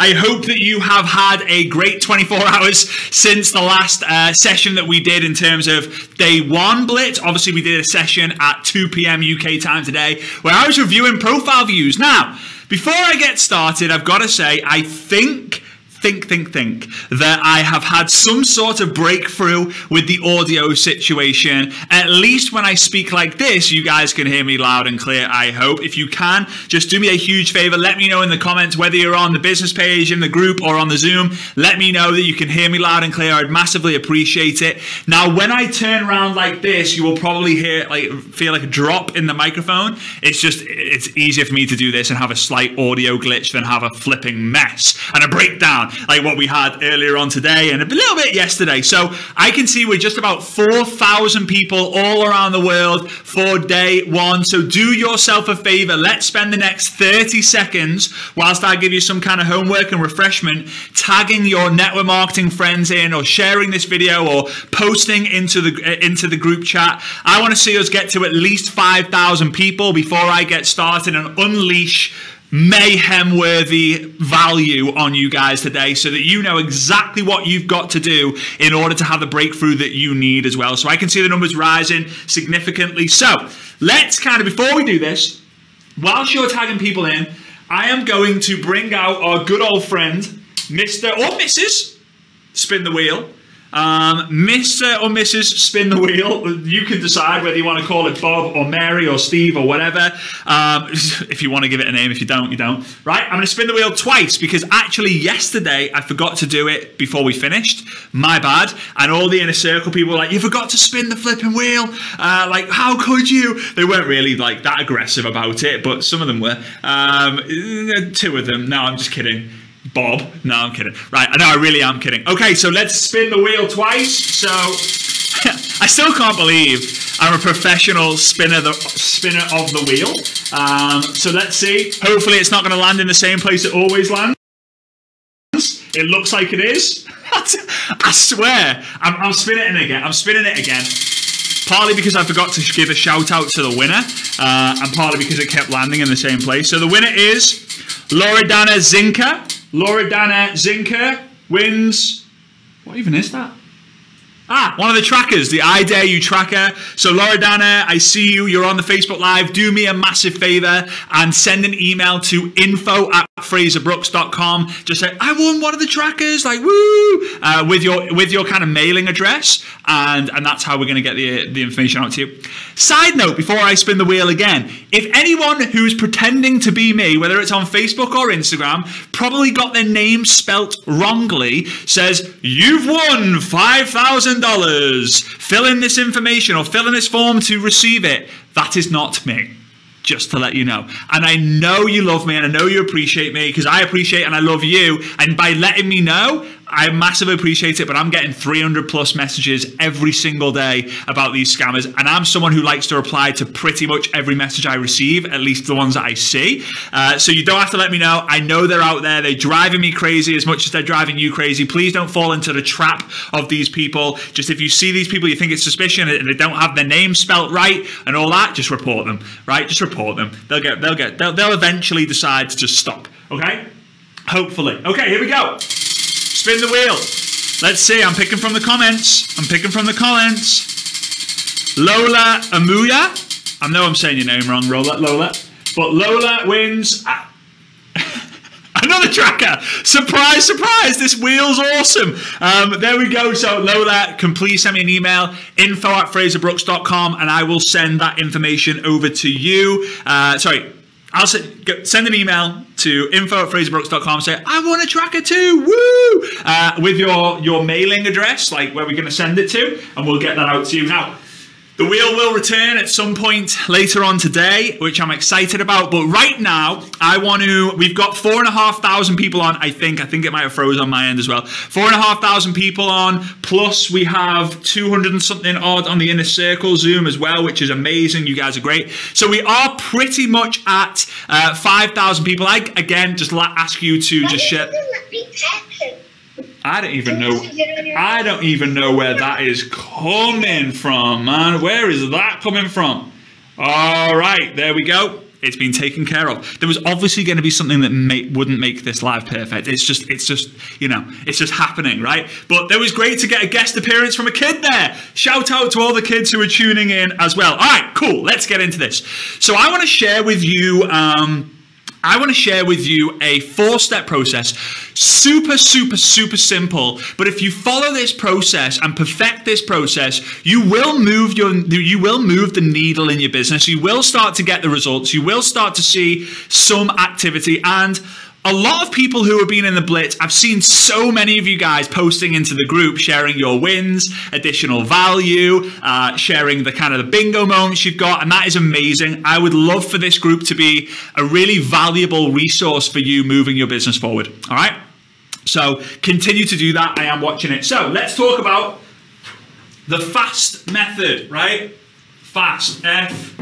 I hope that you have had a great 24 hours since the last session that we did in terms of day 1 Blitz. Obviously, we did a session at 2 p.m. UK time today where I was reviewing profile views. Now, before I get started, I've got to say, I think that I have had some sort of breakthrough with the audio situation. At least when I speak like this, you guys can hear me loud and clear, I hope. If you can, just do me a huge favor. Let me know in the comments, whether you're on the business page, in the group, or on the Zoom. Let me know that you can hear me loud and clear. I'd massively appreciate it. Now, when I turn around like this, you will probably feel like a drop in the microphone. It's easier for me to do this and have a slight audio glitch than have a flipping mess and a breakdown like what we had earlier on today and a little bit yesterday. So I can see we're just about 4,000 people all around the world for day 1. So do yourself a favor. Let's spend the next 30 seconds whilst I give you some kind of homework and refreshment, tagging your network marketing friends in, or sharing this video, or posting into the group chat. I want to see us get to at least 5,000 people before I get started and unleash mayhem-worthy value on you guys today, so that you know exactly what you've got to do in order to have the breakthrough that you need as well. So I can see the numbers rising significantly. So let's before we do this, whilst you're tagging people in, I am going to bring out our good old friend, Mr. or Mrs. Spin the Wheel. Mr. or Mrs. Spin the Wheel. You can decide whether you want to call it Bob or Mary or Steve or whatever. If you want to give it a name. If you don't, you don't. Right? I'm going to spin the wheel twice because actually yesterday I forgot to do it before we finished. My bad. And all the inner circle people were like, you forgot to spin the flipping wheel. Like, how could you? They weren't really like that aggressive about it, but some of them were. 2 of them. No, I'm just kidding. Bob. No, I'm kidding. Right, I know, I really am kidding. Okay, so let's spin the wheel twice. So, I still can't believe I'm a professional spinner of the wheel. So let's see. Hopefully it's not going to land in the same place it always lands. It looks like it is. I swear. I'm spinning it again. I'm spinning it again. Partly because I forgot to give a shout out to the winner, and partly because it kept landing in the same place. So the winner is Loredana Zinka. Loredana Zinka wins. What even is that? One of the trackers, the I Dare You tracker. So Loredana, I see you. You're on the Facebook Live. Do me a massive favor and send an email to info@fraserbrooks.com. Just say, I won one of the trackers, like woo, with your kind of mailing address, and that's how we're going to get the information out to you. Side note, before I spin the wheel again, if anyone who's pretending to be me, whether it's on Facebook or Instagram, probably got their name spelt wrongly, says you've won $5,000. Fill in this information or fill in this form to receive it. That is not me. Just to let you know. And I know you love me and I know you appreciate me, because I appreciate and I love you. And by letting me know, I massively appreciate it, but I'm getting 300 plus messages every single day about these scammers. And I'm someone who likes to reply to pretty much every message I receive, at least the ones that I see. So you don't have to let me know. I know they're out there. They're driving me crazy as much as they're driving you crazy. Please don't fall into the trap of these people. Just if you see these people, you think it's suspicious and they don't have their name spelt right and all that, just report them, right? Just report them. They'll eventually decide to just stop, okay? Hopefully. Okay, here we go. Spin the wheel. Let's see. I'm picking from the comments. Lola Amuya. I know I'm saying your name wrong, Lola. But Lola wins. Another tracker. Surprise, surprise. This wheel's awesome. There we go. So Lola, can please send me an email, info@fraserbrooks.com, and I will send that information over to you. I'll send an email to info@fraserbrooks.com. Say, I want a tracker too, woo! With your mailing address, like where we're going to send it to, and we'll get that out to you. Now, the wheel will return at some point later on today, which I'm excited about. But right now, we've got 4,500 people on, I think it might have froze on my end as well. 4,500 people on, plus we have 200 and something odd on the inner circle Zoom as well, which is amazing. You guys are great. So we are pretty much at 5,000 people. I, again, just ask you to just share. I don't even know where that is coming from, man. Where is that coming from? All right, there we go. It's been taken care of. There was obviously going to be something that wouldn't make this live perfect. It's just, you know, it's just happening, right? But it was great to get a guest appearance from a kid there. Shout out to all the kids who are tuning in as well. All right, cool. Let's get into this. So I want to share with you, a 4-step process. Super, super, super simple. But if you follow this process and perfect this process, you will move the needle in your business. You will start to get the results. You will start to see some activity. And a lot of people who have been in the Blitz, I've seen so many of you guys posting into the group, sharing your wins, additional value, sharing the kind of the bingo moments you've got, and that is amazing. I would love for this group to be a really valuable resource for you moving your business forward. All right? So continue to do that. I am watching it. So let's talk about the FAST method, right? FAST, F-A-S-T.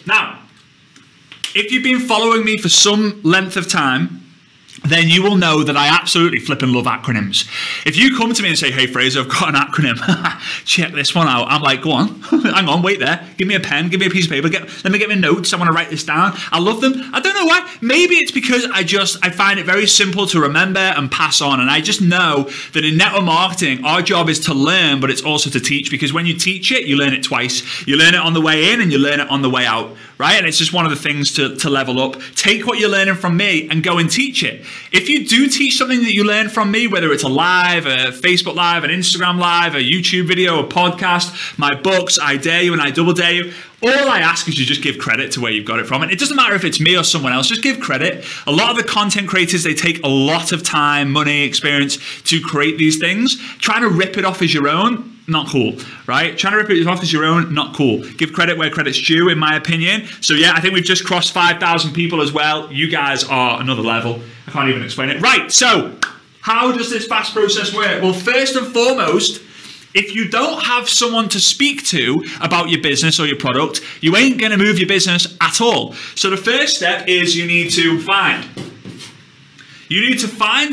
Now, if you've been following me for some length of time, then you will know that I absolutely flipping love acronyms. If you come to me and say, hey Fraser, I've got an acronym, check this one out. I'm like, go on, hang on, wait there. Give me a pen, give me a piece of paper, let me get my notes. I want to write this down. I love them. I don't know why. Maybe it's because I find it very simple to remember and pass on. And I just know that in network marketing, our job is to learn, but it's also to teach, because when you teach it, you learn it twice. You learn it on the way in and you learn it on the way out, right? And it's just one of the things to level up. Take what you're learning from me and go and teach it. If you do teach something that you learn from me, whether it's a live, a Facebook live, an Instagram live, a YouTube video, a podcast, my books, I dare you and I double dare you, all I ask is you just give credit to where you've got it from. And it doesn't matter if it's me or someone else, just give credit. A lot of the content creators, they take a lot of time, money, experience to create these things. Trying to rip it off as your own, not cool, right? Trying to rip it off as your own, not cool. Give credit where credit's due, in my opinion. So yeah, I think we've just crossed 5,000 people as well. You guys are another level. I can't even explain it. Right, so how does this FAST process work? Well, first and foremost, if you don't have someone to speak to about your business or your product, you ain't going to move your business at all. So the first step is you need to find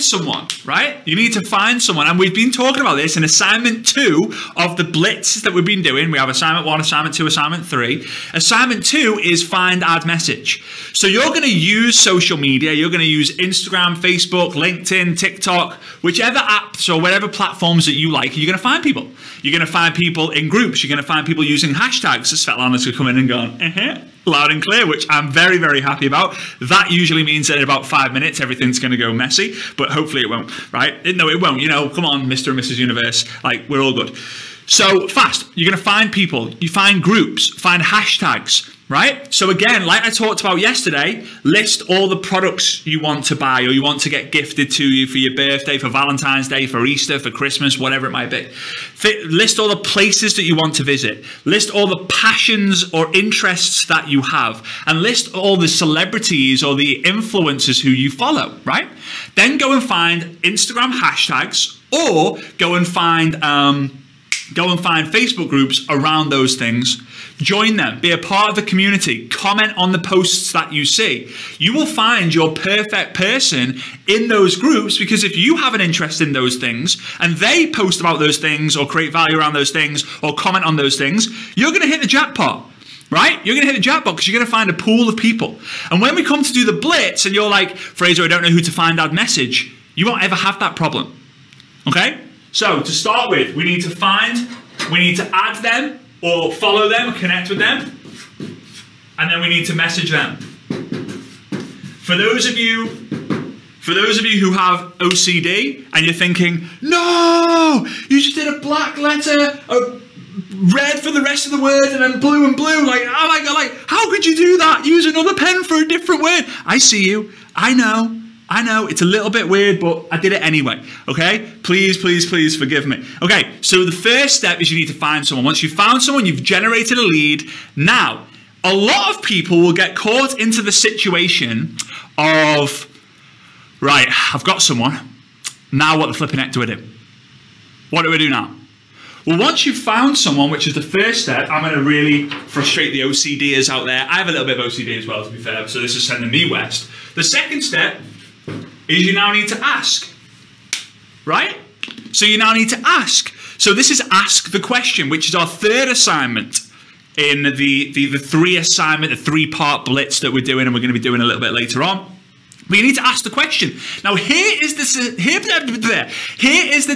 someone, right? You need to find someone. And we've been talking about this in assignment 2 of the Blitz that we've been doing. We have assignment 1, assignment 2, assignment 3. Assignment 2 is find, add, message. So you're going to use social media. You're going to use Instagram, Facebook, LinkedIn, TikTok, whichever apps or whatever platforms that you like. You're going to find people. You're going to find people in groups. You're going to find people using hashtags. So Svetlana's going to come in and go, loud and clear, which I'm very, very happy about. That usually means that in about 5 minutes, everything's going to go messy, but hopefully it won't, right? No, it won't. You know, come on, Mr. and Mrs. Universe. Like, we're all good. So fast, you're going to find people, you find groups, find hashtags, right? So again, like I talked about yesterday, list all the products you want to buy or you want to get gifted to you for your birthday, for Valentine's Day, for Easter, for Christmas, whatever it might be. List all the places that you want to visit. List all the passions or interests that you have, and list all the celebrities or the influencers who you follow, right? Then go and find Instagram hashtags, or go and find Facebook groups around those things. Join them, be a part of the community, comment on the posts that you see. You will find your perfect person in those groups, because if you have an interest in those things and they post about those things or create value around those things or comment on those things, you're going to hit the jackpot, right? You're going to hit the jackpot because you're going to find a pool of people. And when we come to do the Blitz and you're like, Fraser, I don't know who to find, add message, you won't ever have that problem, okay? So to start with, we need to add them or follow them or connect with them, and then we need to message them. For those of you who have OCD and you're thinking, no, you just did a black letter, a red for the rest of the word, and then blue and blue, like, oh my God, like, how could you do that? Use another pen for a different word. I see you, I know, it's a little bit weird, but I did it anyway, okay? Please, please, please forgive me. Okay, so the first step is you need to find someone. Once you've found someone, you've generated a lead. Now, a lot of people will get caught into the situation of, right, I've got someone. Now what the flipping heck do I do? What do I do now? Well, once you've found someone, which is the first step, I'm going to really frustrate the OCDers out there. I have a little bit of OCD as well, to be fair, so this is sending me west. The second step is you now need to ask, right? So you now need to ask. So this is ask the question, which is our third assignment in the 3-part blitz that we're doing, and we're going to be doing a little bit later on. But you need to ask the question. Now, here is the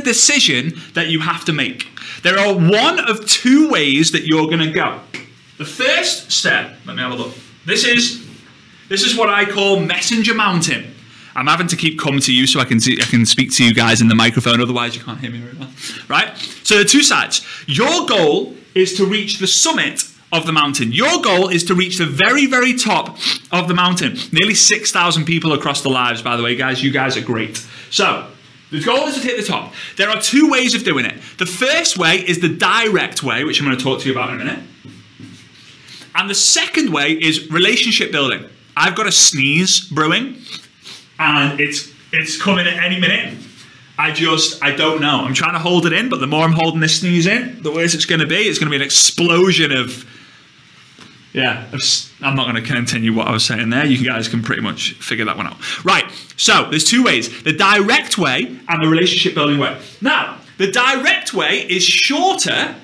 decision that you have to make. There are one of two ways that you're going to go. The first step, let me have a look. This is what I call messenger mounting. I'm having to keep coming to you so I can speak to you guys in the microphone, otherwise you can't hear me very well. Right? So there are two sides. Your goal is to reach the summit of the mountain. Your goal is to reach the very, very top of the mountain. Nearly 6,000 people across the lives, by the way, guys. You guys are great. So the goal is to hit the top. There are two ways of doing it. The first way is the direct way, which I'm going to talk to you about in a minute. And the second way is relationship building. I've got a sneeze brewing, and it's coming at any minute. I don't know. I'm trying to hold it in, but the more I'm holding this sneeze in, the worse it's going to be. It's going to be an explosion of, I'm not going to continue what I was saying there. You guys can pretty much figure that one out. Right, so there's two ways. The direct way and the relationship building way. Now, the direct way is shorter,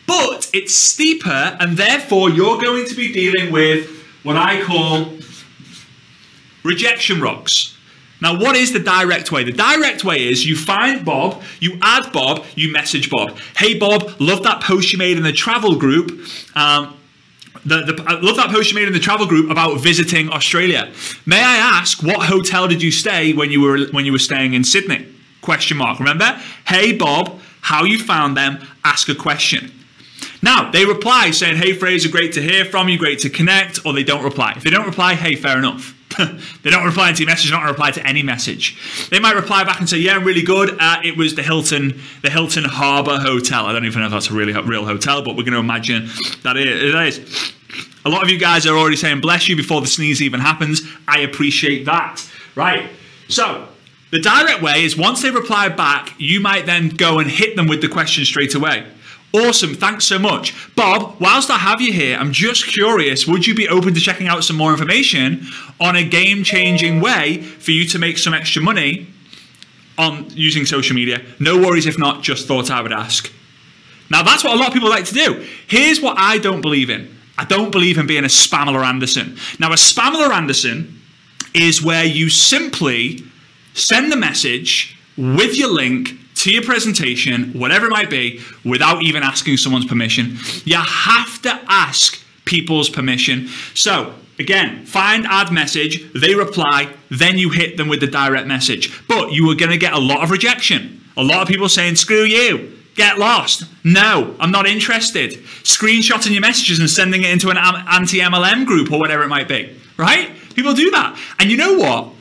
but it's steeper, and therefore you're going to be dealing with what I call rejection rocks. Now, what is the direct way? The direct way is you find Bob, you add Bob, you message Bob. Hey, Bob, love that post you made in the travel group. I love that post you made in the travel group about visiting Australia. May I ask, what hotel did you stay when you were staying in Sydney? Question mark. Remember? Hey, Bob, how you found them? Ask a question. Now, they reply saying, hey, Fraser, great to hear from you, great to connect, or they don't reply. If they don't reply, hey, fair enough. They don't reply to your message, not reply to any message. They might reply back and say, yeah, really good. It was the Hilton Harbour Hotel. I don't even know if that's a real hotel, but we're going to imagine that it is. A lot of you guys are already saying, bless you, before the sneeze even happens. I appreciate that. Right. So the direct way is once they reply back, you might then go and hit them with the question straight away. Awesome, thanks so much. Bob, whilst I have you here, I'm just curious, would you be open to checking out some more information on a game-changing way for you to make some extra money on using social media? No worries if not, just thought I would ask. Now, that's what a lot of people like to do. Here's what I don't believe in. I don't believe in being a Spamela Anderson. Now, a Spamela Anderson is where you simply send the message with your link to your presentation, whatever it might be, without even asking someone's permission. You have to ask people's permission. So again, find add message, they reply, then you hit them with the direct message. But you are going to get a lot of rejection. A lot of people saying, screw you, get lost. No, I'm not interested. Screenshotting your messages and sending it into an anti-MLM group or whatever it might be, right? People do that. And you know what?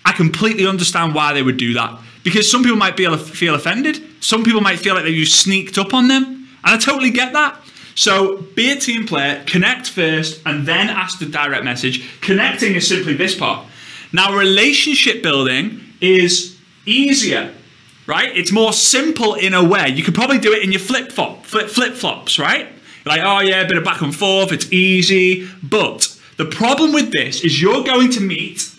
I completely understand why they would do that. Because some people might feel offended. Some people might feel like you sneaked up on them. And I totally get that. So be a team player, connect first, and then ask the direct message. Connecting is simply this part. Now, relationship building is easier, right? It's more simple in a way. You could probably do it in your flip-flops, right? Like, oh yeah, a bit of back and forth, it's easy. But the problem with this is you're going to meet...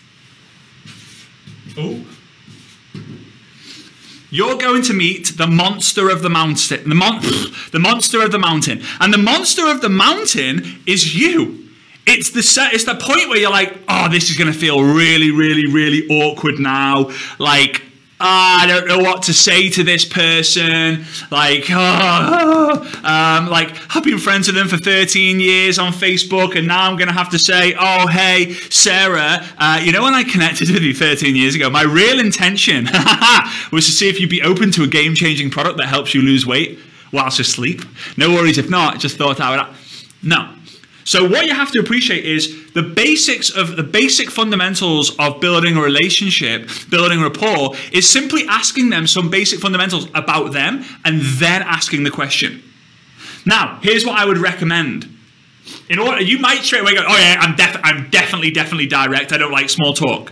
You're going to meet the monster of the mountain. The monster of the mountain. And the monster of the mountain is you. It's the point where you're like, oh, this is going to feel really, really, really awkward now. Like, I don't know what to say to this person. Like, I've been friends with them for 13 years on Facebook, and now I'm going to have to say, oh, hey, Sarah, you know when I connected with you 13 years ago, my real intention was to see if you'd be open to a game-changing product that helps you lose weight whilst asleep. No worries if not, just thought I would. No. So what you have to appreciate is the basic fundamentals of building a relationship, building rapport, is simply asking them some basic fundamentals about them and then asking the question. Now, here's what I would recommend. You might straight away go, oh yeah, I'm definitely direct. I don't like small talk.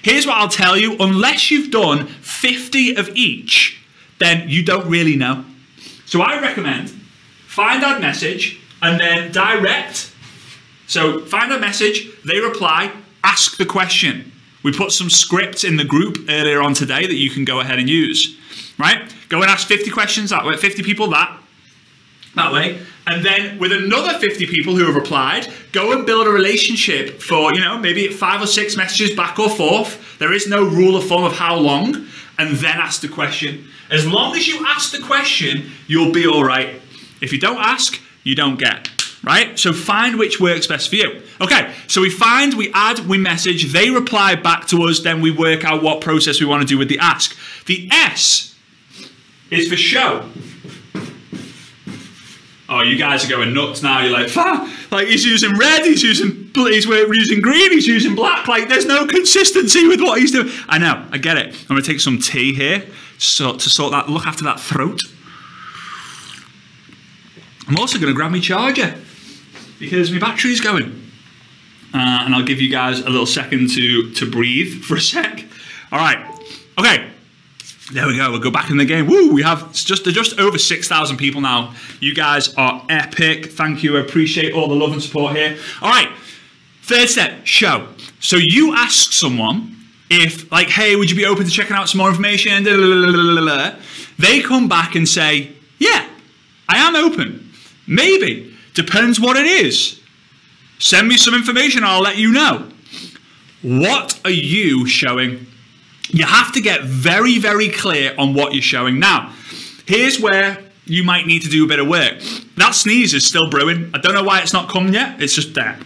Here's what I'll tell you. Unless you've done 50 of each, then you don't really know. So I recommend find that message, and then direct. So find a message, they reply, ask the question. We put some scripts in the group earlier on today that you can go ahead and use, right? Go and ask 50 questions that way, 50 people that way, And then with another 50 people who have replied, go and build a relationship for, you know, maybe 5 or 6 messages back or forth. There is no rule of thumb of how long. And then ask the question. As long as you ask the question, you'll be all right. If you don't ask, you don't get, right? So find which works best for you. Okay, so we find, we add, we message, they reply back to us, then we work out what process we want to do with the ask. The S is for show. Oh, you guys are going nuts now. You're like, like he's using red, he's using green, he's using black. Like there's no consistency with what he's doing. I know, I get it. I'm gonna take some tea here to sort that, look after that throat. I'm also gonna grab my charger because my battery's going. And I'll give you guys a little second to breathe for a sec. All right, okay. There we go. We'll go back in the game. Woo! We have just over 6,000 people now. You guys are epic. Thank you. I appreciate all the love and support here. All right. Third step, show. So you ask someone if, like, hey, would you be open to checking out some more information? They come back and say, yeah, I am open. Maybe. Depends what it is. Send me some information. I'll let you know. What are you showing? You have to get very, very clear on what you're showing. Now, here's where you might need to do a bit of work. That sneeze is still brewing. I don't know why it's not come yet. It's just there.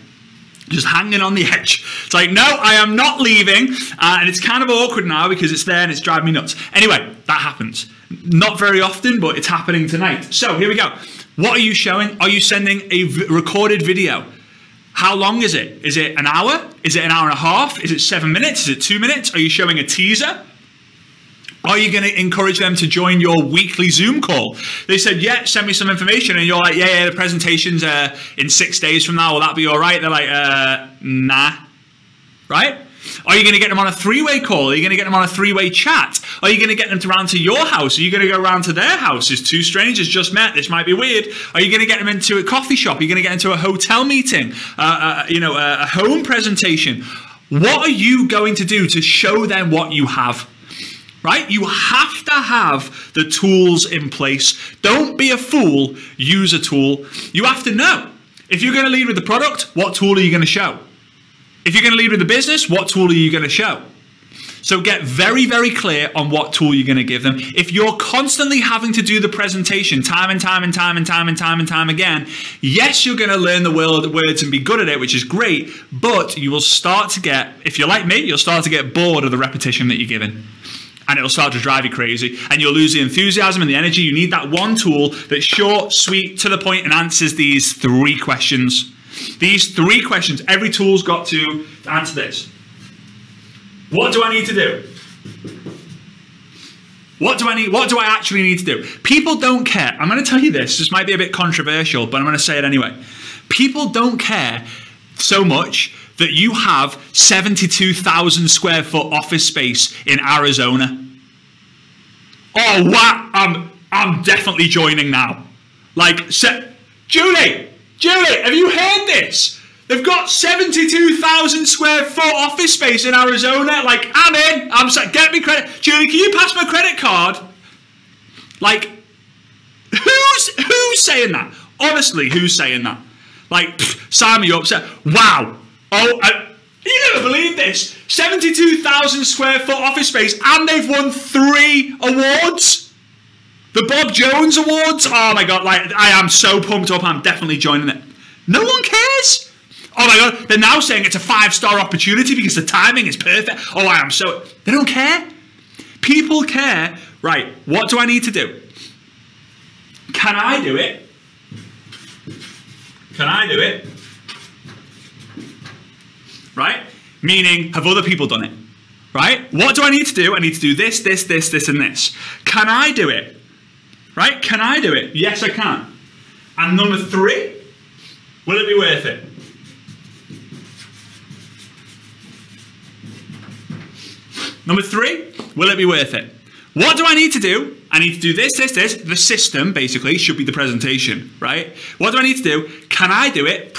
Just hanging on the edge. It's like, no, I am not leaving. And it's kind of awkward now because it's there and it's driving me nuts. Anyway, that happens. Not very often, but it's happening tonight. So here we go. What are you showing? Are you sending a recorded video? How long is it? Is it an hour? Is it an hour and a half? Is it 7 minutes? Is it 2 minutes? Are you showing a teaser? Are you going to encourage them to join your weekly Zoom call? They said, yeah, send me some information. And you're like, yeah, the presentation's in 6 days from now. Will that be all right? They're like, nah. Right? Are you going to get them on a 3-way call? Are you going to get them on a 3-way chat? Are you going to get them round to your house? Are you going to go round to their house? Is 2 strangers just met? This might be weird. Are you going to get them into a coffee shop? Are you going to get into a hotel meeting? A home presentation? What are you going to do to show them what you have? Right? You have to have the tools in place. Don't be a fool. Use a tool. You have to know. If you're going to lead with the product, what tool are you going to show? If you're going to lead with the business, what tool are you going to show? So get very, very clear on what tool you're going to give them. If you're constantly having to do the presentation time and time again, yes, you're going to learn the words and be good at it, which is great, but you will start to get, if you're like me, you'll start to get bored of the repetition that you're given. And it'll start to drive you crazy. And you'll lose the enthusiasm and the energy. You need that one tool that's short, sweet, to the point, and answers these 3 questions. These 3 questions, every tool's got to answer this. What do I need to do? What do I actually need to do? People don't care. I'm going to tell you this. This might be a bit controversial, but I'm going to say it anyway. People don't care so much that you have 72,000 square foot office space in Arizona. Oh, wow. I'm definitely joining now. Like, Julie, have you heard this? They've got 72,000 square foot office space in Arizona. Like, I'm in. I'm saying, get me credit. Julie, can you pass my credit card? Like, who's saying that? Honestly, who's saying that? Like, sign me up. Wow. Oh, you never believe this. 72,000 square foot office space, and they've won 3 awards. The Bob Jones Awards. Oh my God, like, I am so pumped up. I'm definitely joining it. No one cares. Oh my God, they're now saying it's a 5-star opportunity because the timing is perfect. Oh, I am so... They don't care. People care. Right, what do I need to do? Can I do it? Can I do it? Right? Meaning, have other people done it? Right? What do I need to do? I need to do this, this, this, this, and this. Can I do it? Right? Can I do it? Yes, I can. And number 3, will it be worth it? Number 3, will it be worth it? What do I need to do? I need to do this, this, this. The system, basically, should be the presentation, right? What do I need to do? Can I do it?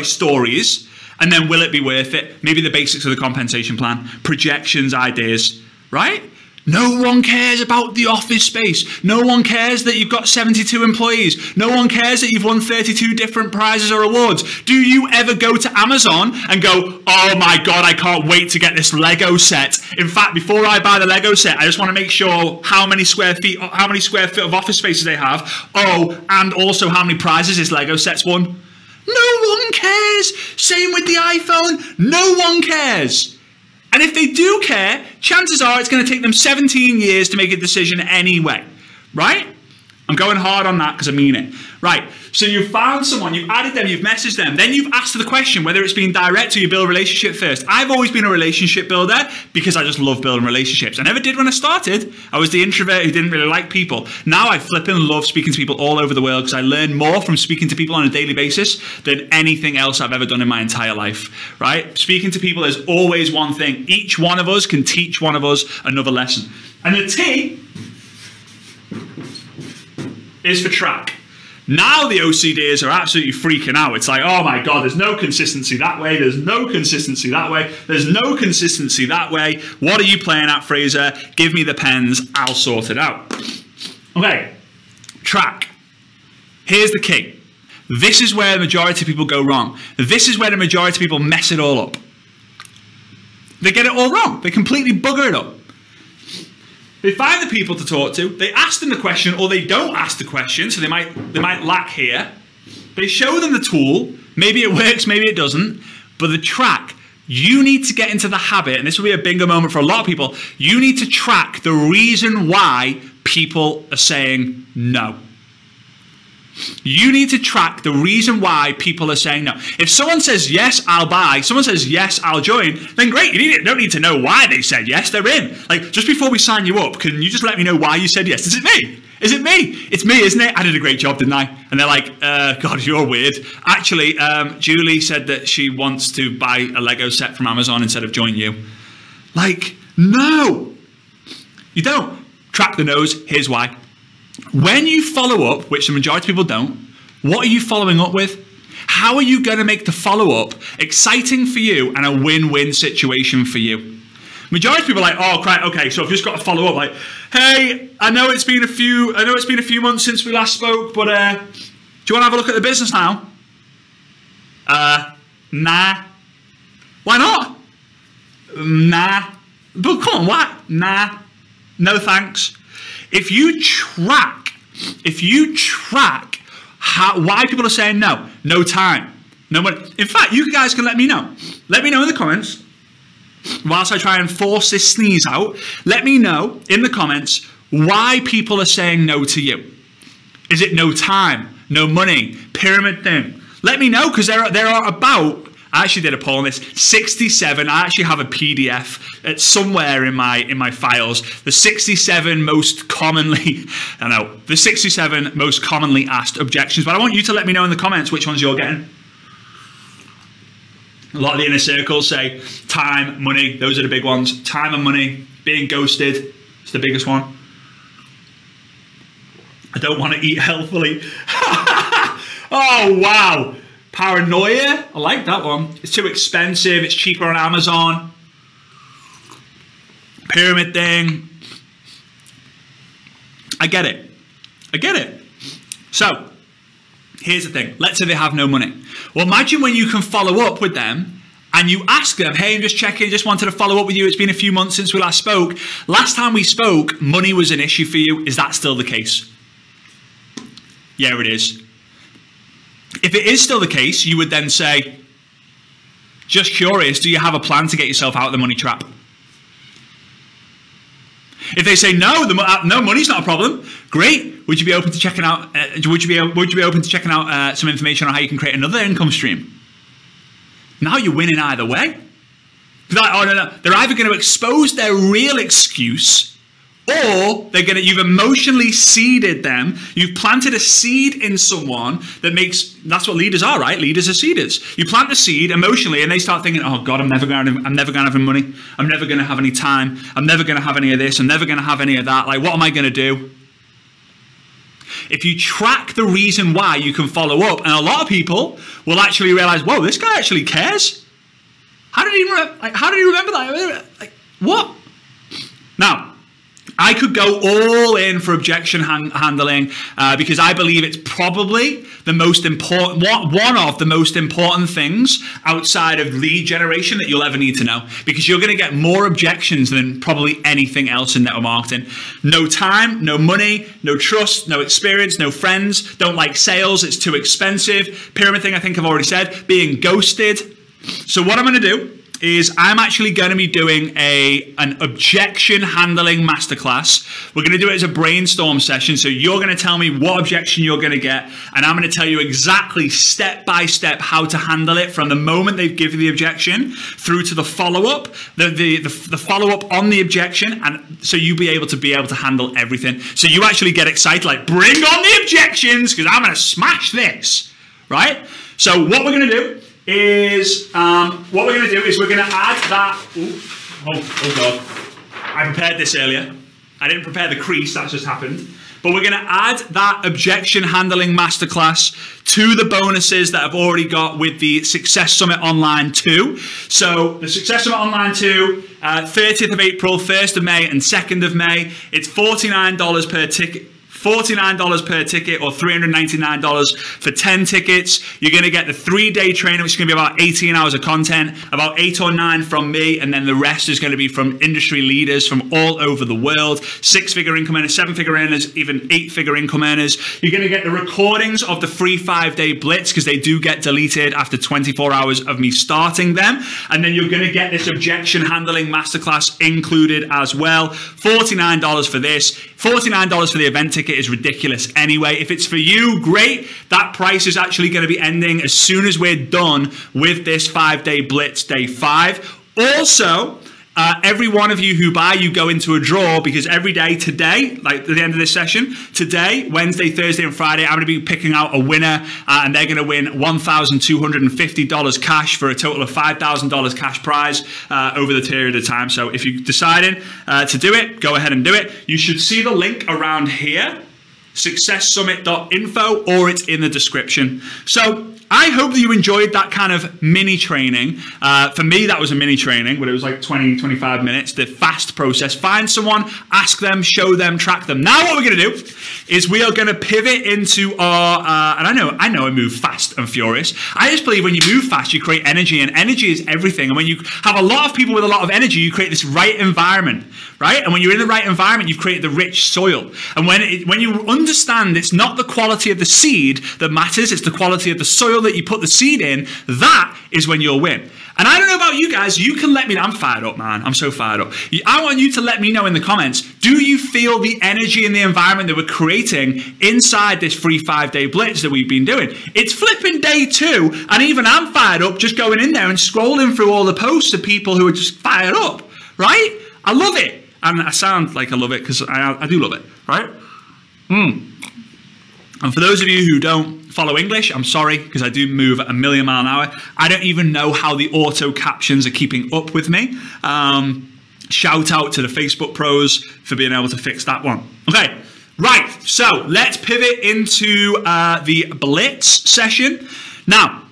Stories. And then will it be worth it? Maybe the basics of the compensation plan, projections, ideas, right? No one cares about the office space. No one cares that you've got 72 employees. No one cares that you've won 32 different prizes or awards. Do you ever go to Amazon and go, oh my God, I can't wait to get this Lego set. In fact, before I buy the Lego set, I just want to make sure how many square feet of office spaces they have. Oh, and also how many prizes this Lego set's won. No one cares. Same with the iPhone. No one cares. And if they do care, chances are it's going to take them 17 years to make a decision anyway, right? I'm going hard on that because I mean it. Right, so you've found someone, you've added them, you've messaged them, then you've asked the question whether it's been direct or you build a relationship first. I've always been a relationship builder because I just love building relationships. I never did when I started. I was the introvert who didn't really like people. Now I flipping love speaking to people all over the world because I learn more from speaking to people on a daily basis than anything else I've ever done in my entire life, right? Speaking to people is always one thing. Each one of us can teach one of us another lesson. And the T is for track. Now the OCDers are absolutely freaking out. It's like, oh my God, there's no consistency that way. There's no consistency that way. There's no consistency that way. What are you playing at, Fraser? Give me the pens. I'll sort it out. Okay, track. Here's the key. This is where the majority of people go wrong. This is where the majority of people mess it all up. They get it all wrong. They completely bugger it up. They find the people to talk to, they ask them the question, or they don't ask the question, so they might lack here. They show them the tool, maybe it works, maybe it doesn't, but the track, you need to get into the habit, and this will be a bingo moment for a lot of people, you need to track the reason why people are saying no. You need to track the reason why people are saying no. If someone says, yes, I'll buy, someone says, yes, I'll join, then great. You don't need to know why they said yes, they're in. Like, just before we sign you up, can you just let me know why you said yes? Is it me? Is it me? It's me, isn't it? I did a great job, didn't I? And they're like, God, you're weird. Actually, Julie said that she wants to buy a Lego set from Amazon instead of join you. Like, no. You don't. Track the nose. Here's why. When you follow up, which the majority of people don't, what are you following up with? How are you going to make the follow-up exciting for you and a win-win situation for you? Majority of people are like, oh, right, okay, so I've just got to follow up. Like, hey, I know it's been a few months since we last spoke, but do you want to have a look at the business now? Nah. Why not? Nah. But come on, what? Nah. No thanks. If you track why people are saying no, no time, no money. In fact, you guys can let me know. Let me know in the comments, whilst I try and force this sneeze out, let me know in the comments why people are saying no to you. Is it no time, no money, pyramid thing? Let me know, because there are about, I actually did a poll on this, 67. I actually have a PDF it's somewhere in my files. The 67 most commonly, the 67 most commonly asked objections. But I want you to let me know in the comments which ones you're getting. A lot of the inner circles say time, money. Those are the big ones. Time and money. Being ghosted is the biggest one. I don't want to eat healthily. Oh, wow. Paranoia. I like that one. It's too expensive. It's cheaper on Amazon. Pyramid thing. I get it. I get it. So, here's the thing. Let's say they have no money. Well, imagine when you can follow up with them and you ask them, hey, I'm just checking, just wanted to follow up with you. It's been a few months since we last spoke. Last time we spoke, money was an issue for you. Is that still the case? Yeah, it is. If it is still the case, you would then say, just curious, do you have a plan to get yourself out of the money trap? If they say no, no, money's not a problem. Great. Would you be open to checking out? Would you be open to checking out some information on how you can create another income stream? Now you're winning either way. Like, oh no, they're either going to expose their real excuse, or you've emotionally seeded them. You've planted a seed in someone that makes. That's what leaders are, right? Leaders are seeders. You plant the seed emotionally, and they start thinking, "Oh God, I'm never going to have any money. I'm never going to have any time. I'm never going to have any of this. I'm never going to have any of that. Like, what am I going to do?" If you track the reason why, you can follow up, and a lot of people will actually realize, "Whoa, this guy actually cares. How did he remember that? Like, what?" Now, could go all in for objection handling because I believe it's probably the most important, one of the most important things outside of lead generation that you'll ever need to know, because you're going to get more objections than probably anything else in network marketing. No time, no money, no trust, no experience, no friends, don't like sales, it's too expensive. Pyramid thing, I think I've already said, being ghosted. So what I'm going to do is I'm actually going to be doing an objection handling masterclass. We're going to do it as a brainstorm session. So you're going to tell me what objection you're going to get, and I'm going to tell you exactly step by step how to handle it from the moment they've given the objection through to the follow-up, the follow-up on the objection, and so you'll be able to handle everything. So you actually get excited, like, bring on the objections, because I'm going to smash this, right? So what we're going to do is we're going to add that. Oh God, I prepared this earlier. I didn't prepare the crease, that's just happened. But we're going to add that objection handling masterclass to the bonuses that I've already got with the Success Summit Online 2. So the Success Summit Online 2, 30th of April, 1st of May, and 2nd of May. It's $49 per ticket. $49 per ticket, or $399 for 10 tickets. You're going to get the 3-day training, which is going to be about 18 hours of content, about 8 or 9 from me, and then the rest is going to be from industry leaders from all over the world. 6-figure income earners, 7-figure earners, even 8-figure income earners. You're going to get the recordings of the free 5-day Blitz, because they do get deleted after 24 hours of me starting them. And then you're going to get this objection handling masterclass included as well. $49 for this. $49 for the event ticket is ridiculous anyway. If it's for you, great. That price is actually going to be ending as soon as we're done with this 5-day Blitz, day 5. Also, every one of you who buy, you go into a draw, because every day today, like at the end of this session, today, Wednesday, Thursday, and Friday, I'm going to be picking out a winner, and they're going to win $1,250 cash for a total of $5,000 cash prize over the period of time. So if you're deciding to do it, go ahead and do it. You should see the link around here, successsummit.info, or it's in the description. So I hope that you enjoyed that kind of mini training. For me, that was a mini training, but it was like 20, 25 minutes, the fast process. Find someone, ask them, show them, track them. Now what we're going to do is we are going to pivot into our, and I know I move fast and furious. I just believe when you move fast, you create energy, and energy is everything. And when you have a lot of people with a lot of energy, you create this right environment, right? And when you're in the right environment, you've created the rich soil. And when you understand it's not the quality of the seed that matters, it's the quality of the soil that you put the seed in, that is when you'll win. And I don't know about you guys, you can let me know. I'm fired up, man. I'm so fired up. I want you to let me know in the comments, do you feel the energy in the environment that we're creating inside this free 5-day Blitz that we've been doing? It's flipping day 2, and even I'm fired up just going in there and scrolling through all the posts of people who are just fired up, right? I love it. And I sound like I love it because I do love it, right? And for those of you who don't follow English, I'm sorry, because I do move at a million mile an hour. I don't even know how the auto captions are keeping up with me. Shout out to the Facebook pros for being able to fix that one. Okay, right, so let's pivot into the Blitz session. Now,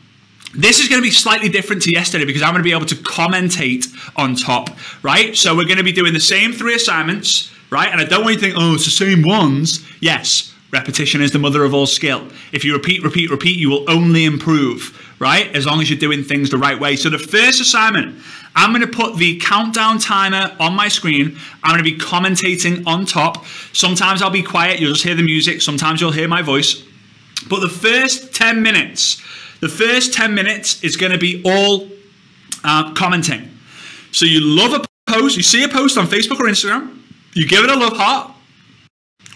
this is going to be slightly different to yesterday because I'm going to be able to commentate on top, right? So we're going to be doing the same 3 assignments, right? And I don't want you to think, oh, it's the same ones. Yes. Repetition is the mother of all skill. If you repeat, repeat, repeat, you will only improve, right? As long as you're doing things the right way. So the first assignment, I'm going to put the countdown timer on my screen. I'm going to be commentating on top. Sometimes I'll be quiet. You'll just hear the music. Sometimes you'll hear my voice. But the first 10 minutes, is going to be all commenting. So you love a post. You see a post on Facebook or Instagram. You give it a love heart.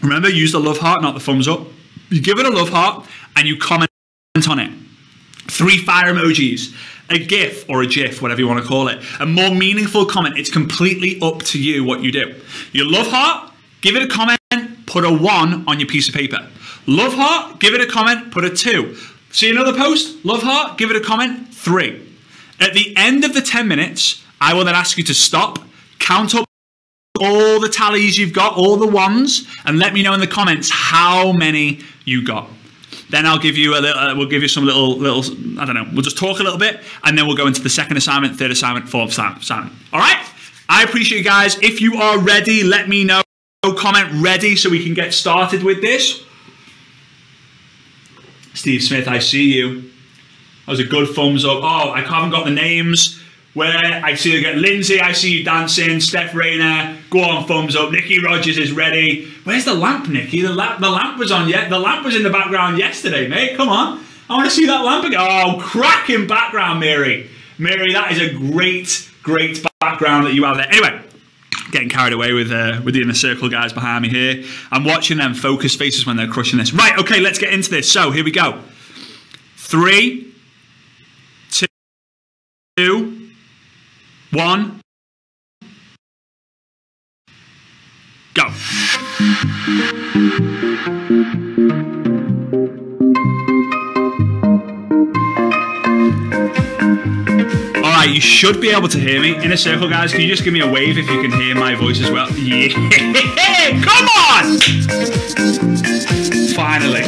Remember, use the love heart, not the thumbs up. You give it a love heart and you comment on it. 3 fire emojis, a GIF or a GIF, whatever you want to call it. A more meaningful comment. It's completely up to you what you do. Your love heart, give it a comment, put a 1 on your piece of paper. Love heart, give it a comment, put a 2. See another post, love heart, give it a comment, 3. At the end of the 10 minutes, I will then ask you to stop, count up all the tallies you've got, all the ones, and let me know in the comments how many you got. Then I'll give you a little, we'll give you some little, I don't know, we'll just talk a little bit, and then we'll go into the second assignment, third assignment, fourth assignment. All right? I appreciate you guys. If you are ready, let me know. comment ready so we can get started with this. Steve Smith, I see you. That was a good thumbs up. Oh, I haven't got the names. Where I see you get Lindsay, I see you dancing. Steph Rayner, go on, thumbs up. Nikki Rogers is ready. Where's the lamp, Nikki? The lamp was on yet. The lamp was in the background yesterday, mate. Come on. I want to see that lamp again. Oh, cracking background, Mary. Mary, that is a great background that you have there. Anyway, getting carried away with the inner circle guys behind me here. I'm watching them focus faces when they're crushing this. Right, okay, let's get into this. So here we go. 3, 2, 1, go. All right, you should be able to hear me. Inner circle guys, can you just give me a wave if you can hear my voice as well? Yeah, come on! Finally.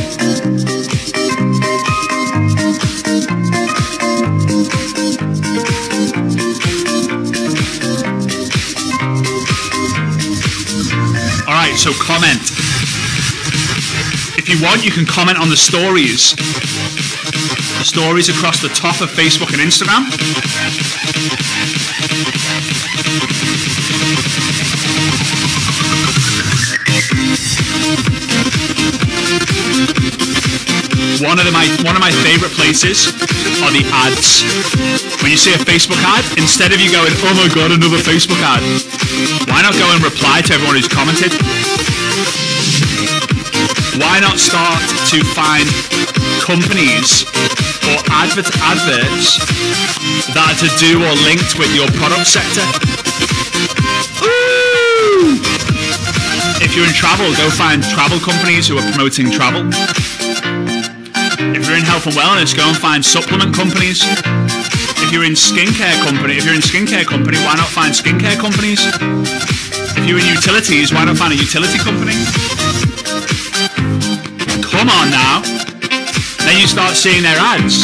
Alright, so comment. If you want, you can comment on the stories. The stories across the top of Facebook and Instagram. One of my favorite places are the ads. When you see a Facebook ad, instead of you going, oh my god, another Facebook ad, why not go and reply to everyone who's commented? Why not start to find companies or adverts that are to do or linked with your product sector? Ooh! If you're in travel, go find travel companies who are promoting travel. If you're in health and wellness, go and find supplement companies. If you're in skincare company, why not find skincare companies? If you're in utilities, why not find a utility company? Come on now. Then you start seeing their ads.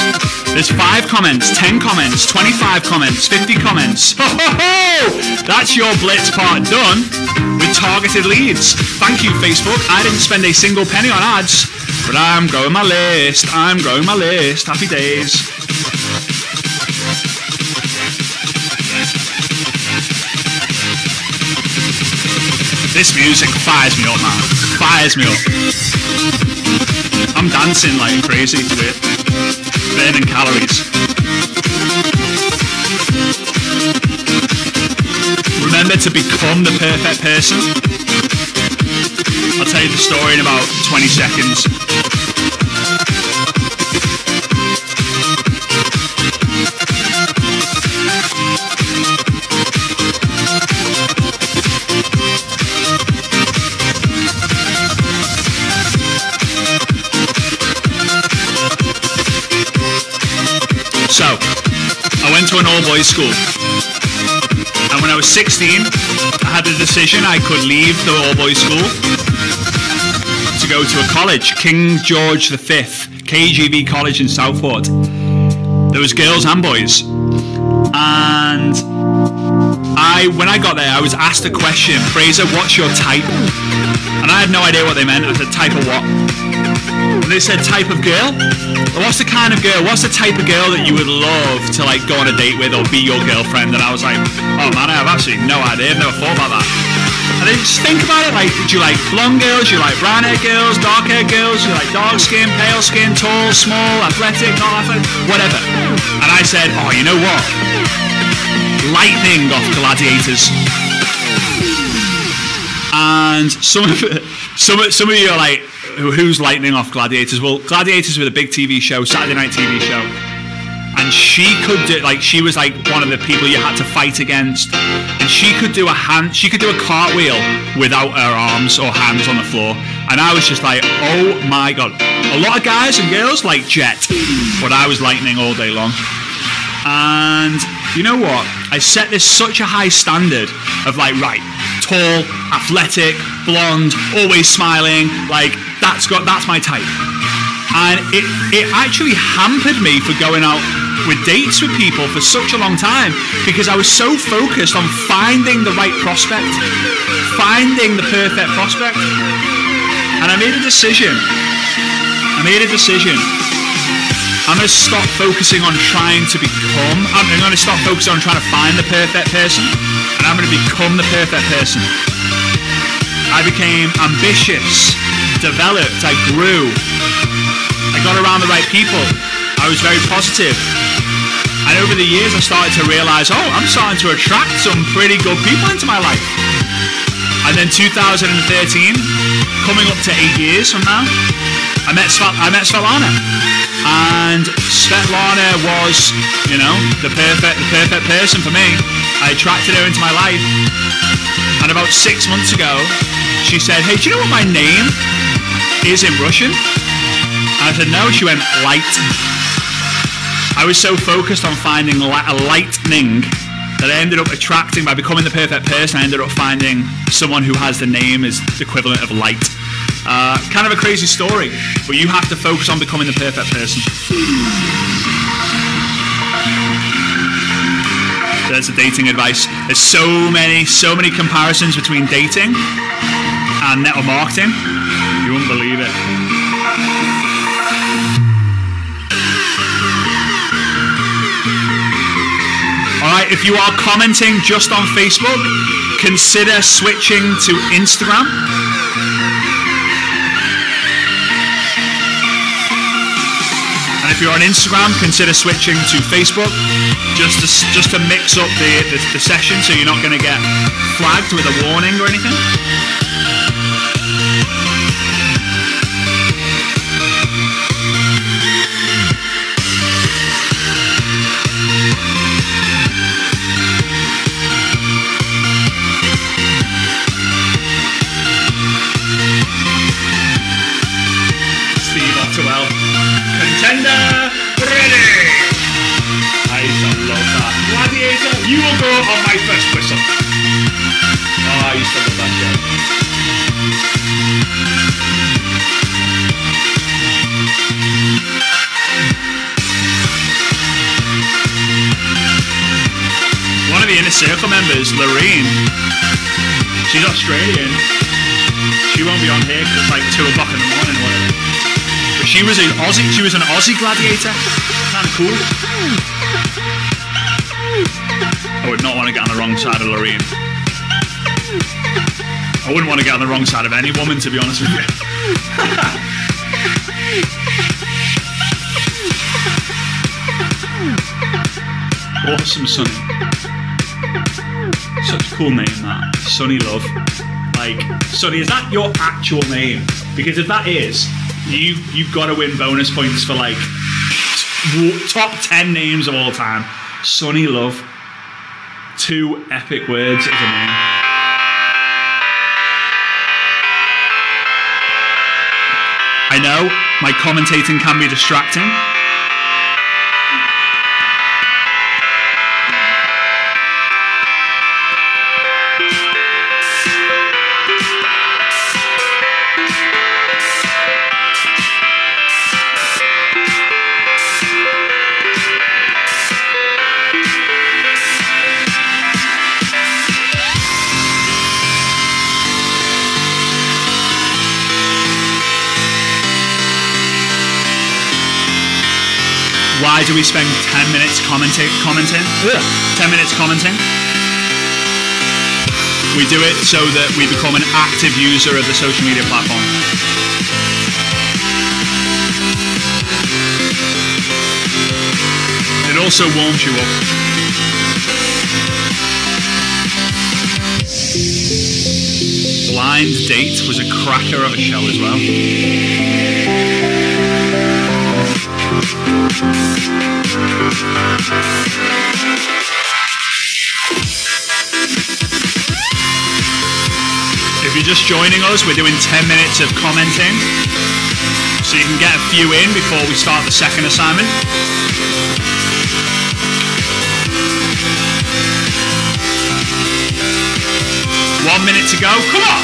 There's 5 comments, 10 comments, 25 comments, 50 comments. Ho ho ho! That's your Blitz part done with targeted leads. Thank you, Facebook. I didn't spend a single penny on ads, but I'm growing my list. Happy days. This music fires me up, man. Fires me up. I'm dancing like crazy to it. Burning calories. Remember to become the perfect person. I'll tell you the story in about 20 seconds. So, I went to an all-boys school, and when I was 16, I had the decision I could leave the all-boys school to go to a college, King George V, KGV College in Southport. There was girls and boys, and when I got there, I was asked a question, Fraser, what's your type? And I had no idea what they meant. I said, type of what? And they said, type of girl? What's the kind of girl, what's the type of girl that you would love to like go on a date with or be your girlfriend? And I was like, oh man, I have absolutely no idea, I've never thought about that. And then just think about it, like, do you like blonde girls, do you like brown haired girls, dark haired girls, do you like dark skin, pale skin, tall, small, athletic, not athletic, whatever. And I said, oh, you know what? Lightning off Gladiators. And some of you are like, who's lightning off Gladiators? Well, Gladiators were the big TV show, Saturday night TV show, and she could do, like, she was like one of the people you had to fight against, and she could do a cartwheel without her arms or hands on the floor, and I was just like, oh my god. A lot of guys and girls like Jet, but I was lightning all day long. And you know what? I set this such a high standard of like, right, tall, athletic, blonde, always smiling, like that's my type. And it actually hampered me for going out with dates with people for such a long time because I was so focused on finding the right prospect, finding the perfect prospect. And I made a decision. I'm going to stop focusing on trying to become. I'm going to stop focusing on trying to find the perfect person, and I'm going to become the perfect person. I became ambitious, developed, I grew. I got around the right people. I was very positive. And over the years, I started to realize, oh, I'm starting to attract some pretty good people into my life. And then 2013, coming up to 8 years from now, I met Svetlana. And Svetlana was, the perfect person for me. I attracted her into my life. And about 6 months ago, she said, hey, do you know what my name is in Russian? And I said, no. She went, light. I was so focused on finding a lightning that I ended up attracting, by becoming the perfect person, I ended up finding someone who has the name as the equivalent of light. Kind of a crazy story, but you have to focus on becoming the perfect person. There's the dating advice. There's so many comparisons between dating and network marketing. You wouldn't believe it. Alright, if you are commenting just on Facebook, consider switching to Instagram. And if you're on Instagram, consider switching to Facebook, just to mix up the session so you're not going to get flagged with a warning or anything. Contender ready! I used to love that. Gladiator, you will go on my first whistle. Oh, I used to love that show. One of the Inner Circle members, Lorraine, she's Australian. She won't be on here because it's like 2 o'clock in the morning or whatever. But she was an Aussie gladiator. Kind of cool. I would not want to get on the wrong side of Lorraine. I wouldn't want to get on the wrong side of any woman, to be honest with you. Awesome, Sunny. Such a cool name, that. Sunny Love. Like, Sunny, is that your actual name? Because if that is, you've got to win bonus points for like top 10 names of all time. Sunny Love. 2 epic words as a name. I know my commentating can be distracting. Why do we spend 10 minutes commenting? 10 minutes commenting? We do it so that we become an active user of the social media platform. It also warms you up. Blind Date was a cracker of a show as well. If you're just joining us, we're doing 10 minutes of commenting, so you can get a few in before we start the second assignment. One minute to go, come on!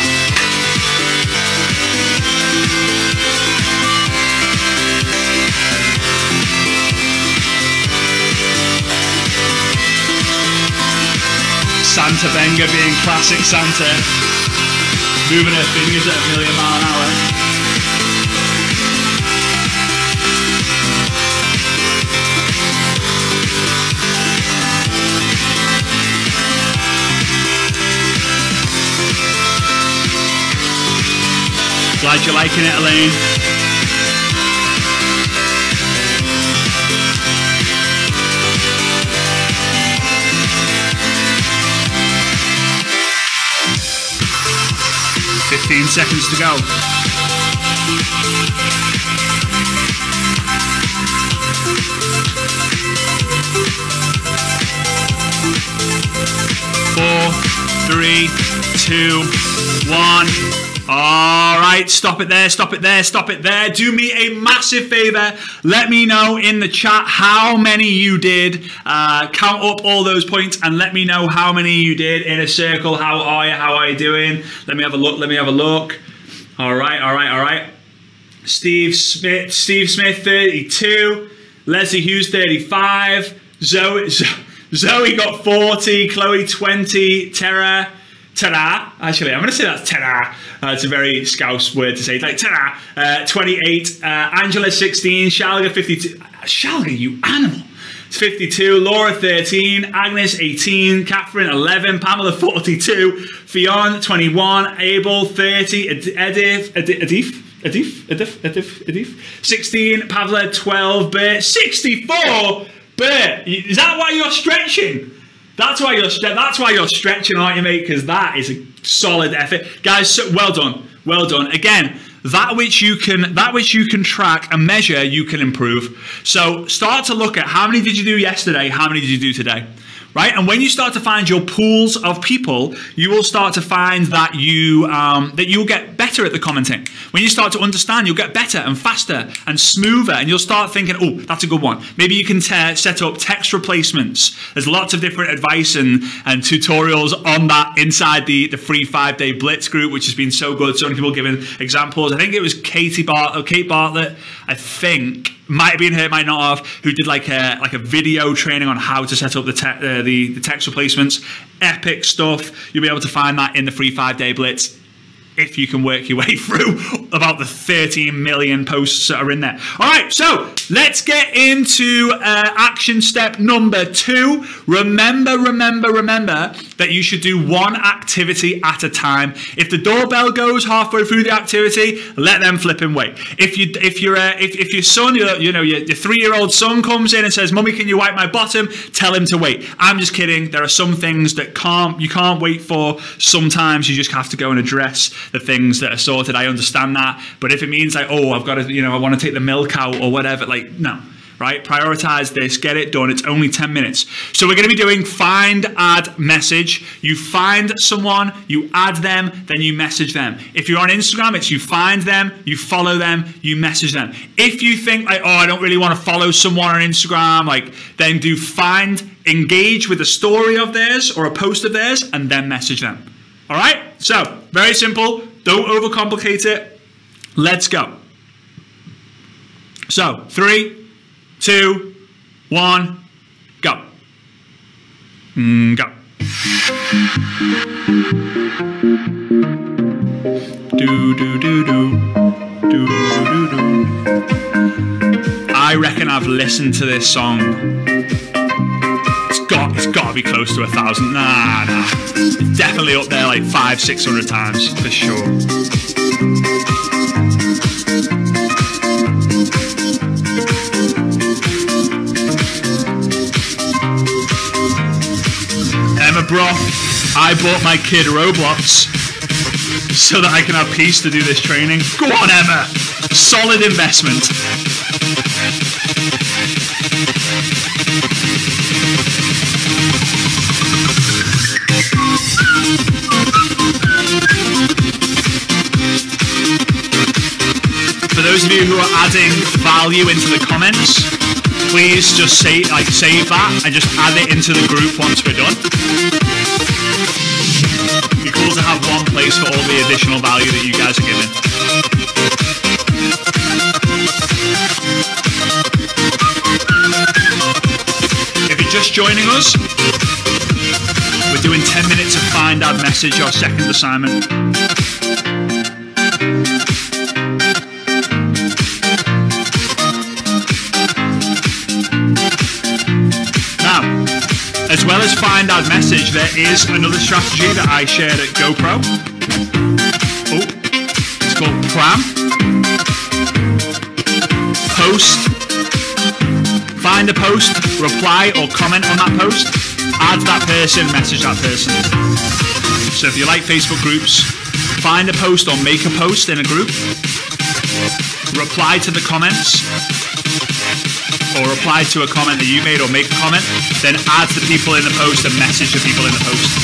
Santa Benga being classic Santa, moving her fingers at 1,000,000 miles an hour. Glad you're liking it, Elaine. "15 seconds to go." Four, three, two, one. All right, stop it there, stop it there, stop it there. Do me a massive favor. Let me know in the chat how many you did. Count up all those points and let me know how many you did in a circle. How are you? How are you doing? Let me have a look. Let me have a look. All right, all right, all right. Steve Smith, 32. Leslie Hughes, 35. Zoe got 40. Chloe, 20. Tara. Actually, I'm going to say that's Tara. It's a very Scouse word to say. Like Tara. 28. Angela, 16. Shalga, 52. Shalga, you animal. It's 52. Laura, 13. Agnes, 18. Catherine, 11. Pamela, 42. Fionn, 21. Abel, 30. Edif. 16. Pavla, 12. Bert, 64. Bert, is that why you're stretching? That's why you're stretching, aren't you, mate? Because that is a solid effort, guys. So, well done, well done. Again, that which you can track and measure, you can improve. So start to look at how many did you do yesterday, how many did you do today, right? And when you start to find your pools of people, you will start to find that you'll get better at the commenting. When you start to understand, you'll get better and faster and smoother, and you'll start thinking, oh, that's a good one. Maybe you can set up text replacements. There's lots of different advice and tutorials on that inside the free 5-day Blitz group, which has been so good. So many people giving examples. I think it was Kate Bartlett, I think, might have been her, might not have, who did like a video training on how to set up the text replacements. Epic stuff. You'll be able to find that in the free 5-day Blitz if you can work your way through about the 13 million posts that are in there. All right, so let's get into action step number 2. Remember that you should do one activity at a time. If the doorbell goes halfway through the activity, let them flipping wait. If your son, your 3-year-old son comes in and says, "Mummy, can you wipe my bottom?" Tell him to wait. I'm just kidding. There are some things that you can't wait for. Sometimes you just have to go and address the things that are sorted. I understand that, but if it means like, oh, I've got to, I want to take the milk out or whatever, like, no, right? Prioritize this, get it done. It's only 10 minutes. So we're going to be doing find, add, message. You find someone, you add them, then you message them. If you're on Instagram, it's you find them, you follow them, you message them. If you think like, oh, I don't really want to follow someone on Instagram, like, then do find, engage with a story of theirs or a post of theirs, and then message them. All right, so very simple. Don't overcomplicate it. Let's go. So 3, 2, 1, go. Go. I reckon I've listened to this song. It's got to be close to 1,000. Nah. It's definitely up there like 500-600 times for sure. Emma Brock, I bought my kid Roblox so that I can have peace to do this training. Go on, Emma. Solid investment. For those of you who are adding value into the comments, please just save that and just add it into the group once we're done. It'd be cool to have one place for all the additional value that you guys are giving. If you're just joining us, We're doing 10 minutes of find, add, message, our second assignment. Now, as well as find, add, message, there is another strategy that I shared at GoPro. Oh, it's called Pram. Post. Find a post, reply or comment on that post, add that person, message that person. So if you like Facebook groups, find a post or make a post in a group, reply to the comments, or reply to a comment that you made or make a comment, then add the people in the post and message the people in the post.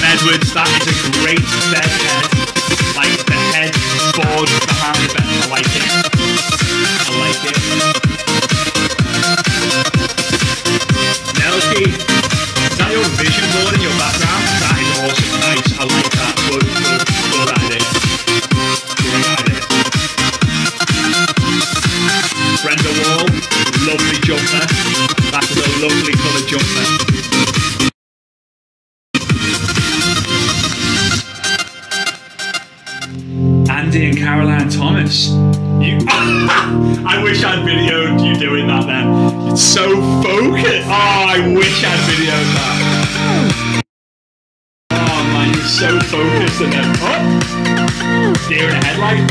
Edwards, that is a great bed head. Like the head board behind the bed. I like it. I like it. Nelky, is that your vision board in your background? That is awesome. Nice. I like that. Good idea. Good idea. Brenda Wall, lovely jumper. That is a lovely coloured jumper. Andy and Caroline Thomas. I wish I'd videoed you doing that then. It's so focused. Oh, I wish I'd videoed that. Oh man, you're so focused and then, oh, deer in a headlight.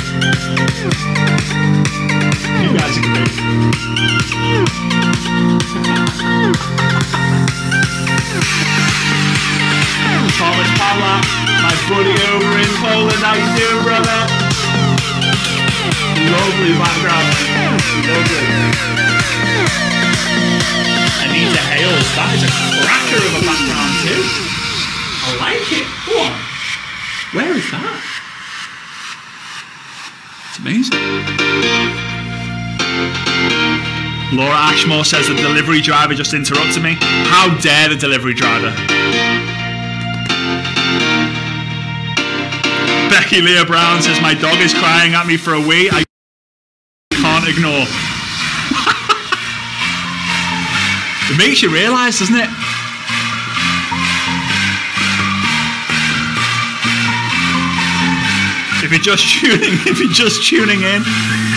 You guys are great. Thomas Pavla, my buddy over in Poland. How you doing, brother? Lovely background. Lovely. Anita Hales. That is a cracker of a background too. I like it. Go on. Where is that? It's amazing. Laura Ashmore says the delivery driver just interrupted me. How dare the delivery driver? Becky Leah Brown says my dog is crying at me for a wee. I can't ignore. It makes you realise, doesn't it? If you're just tuning in,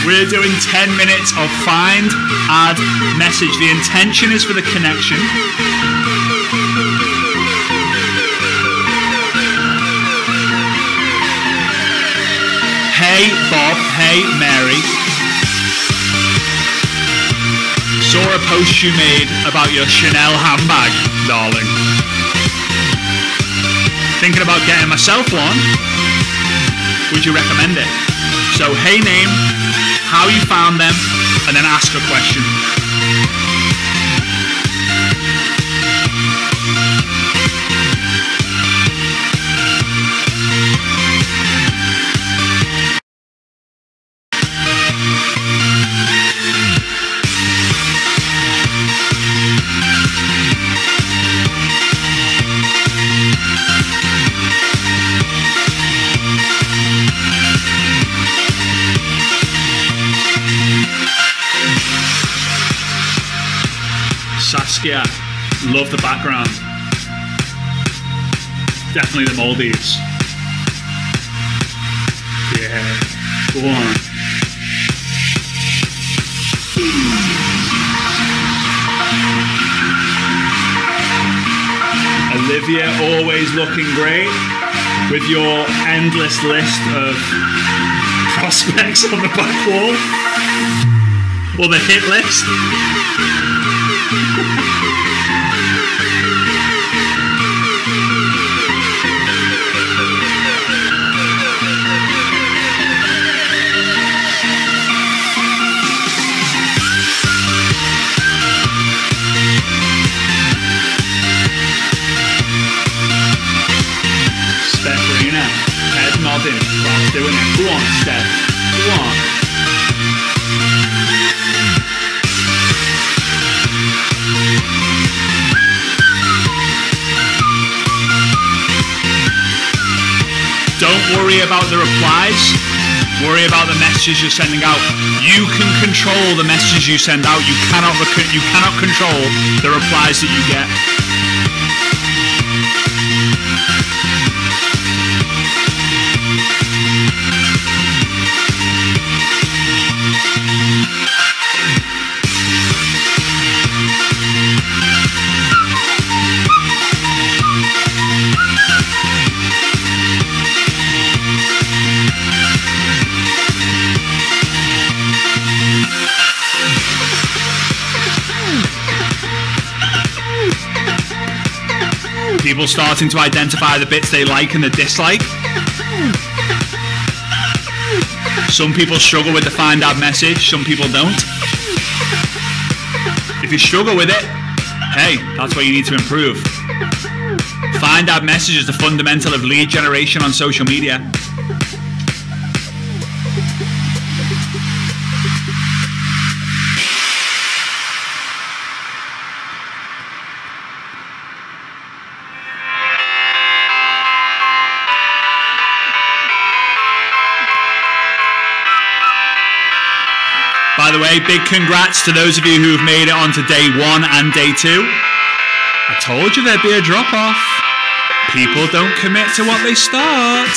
we're doing 10 minutes of find, add, message. The intention is for the connection. Hey Bob, hey Mary. Saw a post you made about your Chanel handbag, darling. Thinking about getting myself one. Would you recommend it? So hey name, how you found them, and then ask a question. Saskia, love the background. Definitely the Maldives. Yeah, go on. Olivia, always looking great with your endless list of prospects on the back wall. Or the hit list. Stephrina, head nodding while doing it. Go on, Steph. Go on. worry about the replies. Worry about the messages you're sending out. You can control the messages you send out. You cannot control the replies that you get. People starting to identify the bits they like and the dislike. Some people struggle with the find out message, some people don't. If you struggle with it, hey, that's what you need to improve. Find out message is the fundamental of lead generation on social media. By the way, big congrats to those of you who have made it onto day 1 and day 2. I told you there'd be a drop-off. People don't commit to what they start.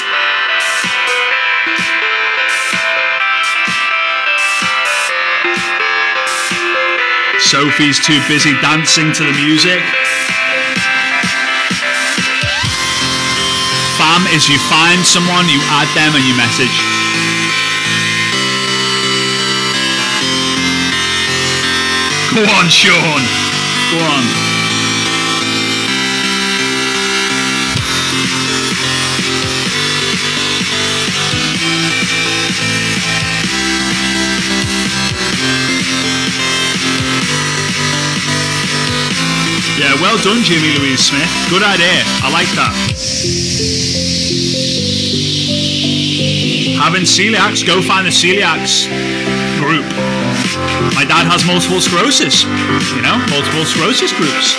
Sophie's too busy dancing to the music. Fam is you find someone, you add them and you message. Go on, Sean. Go on. Yeah, well done, Jimmy Louise Smith. Good idea. I like that. Having celiacs, go find the celiacs group. My dad has multiple sclerosis, you know, multiple sclerosis groups.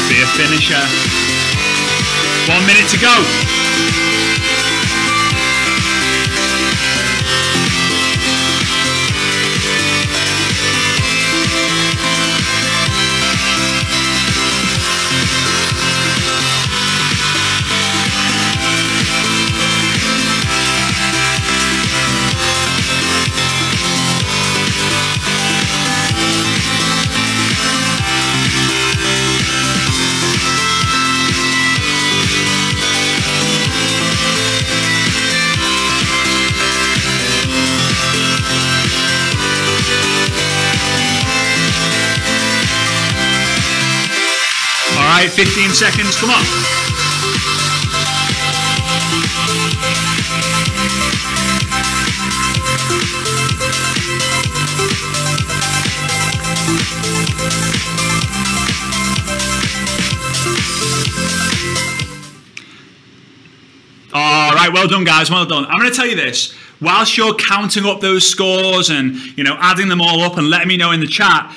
Be a finisher. 1 minute to go. All right, 15 seconds, come on. All right, well done, guys, well done. I'm going to tell you this. Whilst you're counting up those scores and, you know, adding them all up and letting me know in the chat,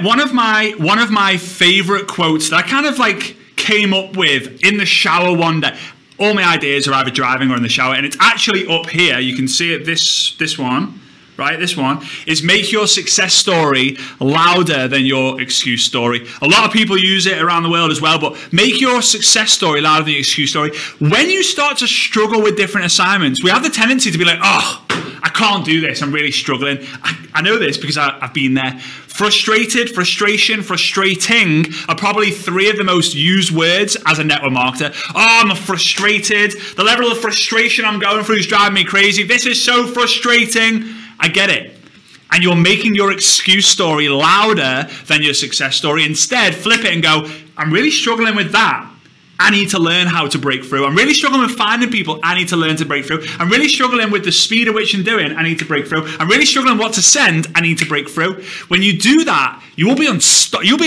one of my favorite quotes that I kind of like came up with in the shower one day. All my ideas are either driving or in the shower, and it's actually up here. You can see it. This one, right? This one is make your success story louder than your excuse story. A lot of people use it around the world as well, but make your success story louder than your excuse story. When you start to struggle with different assignments, we have the tendency to be like, oh, I can't do this. I'm really struggling. I know this because I've been there. Frustrated, frustration, frustrating are probably 3 of the most used words as a network marketer. Oh, I'm frustrated. The level of frustration I'm going through is driving me crazy. This is so frustrating. I get it. And you're making your excuse story louder than your success story. Instead, flip it and go, I'm really struggling with that. I need to learn how to break through. I'm really struggling with finding people. I need to learn to break through. I'm really struggling with the speed at which I'm doing. I need to break through. I'm really struggling what to send. I need to break through. When you do that, you'll be an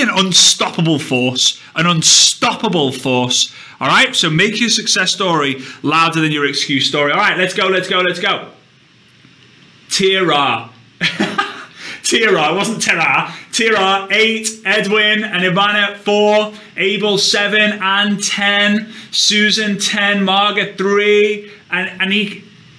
unstoppable force. An unstoppable force. All right, so make your success story louder than your excuse story. All right, let's go, let's go, let's go. Tira. Tira, it wasn't Tira. Tira, 8. Edwin and Ivana, 4. Abel, 7 and 10. Susan, 10. Margaret, 3. And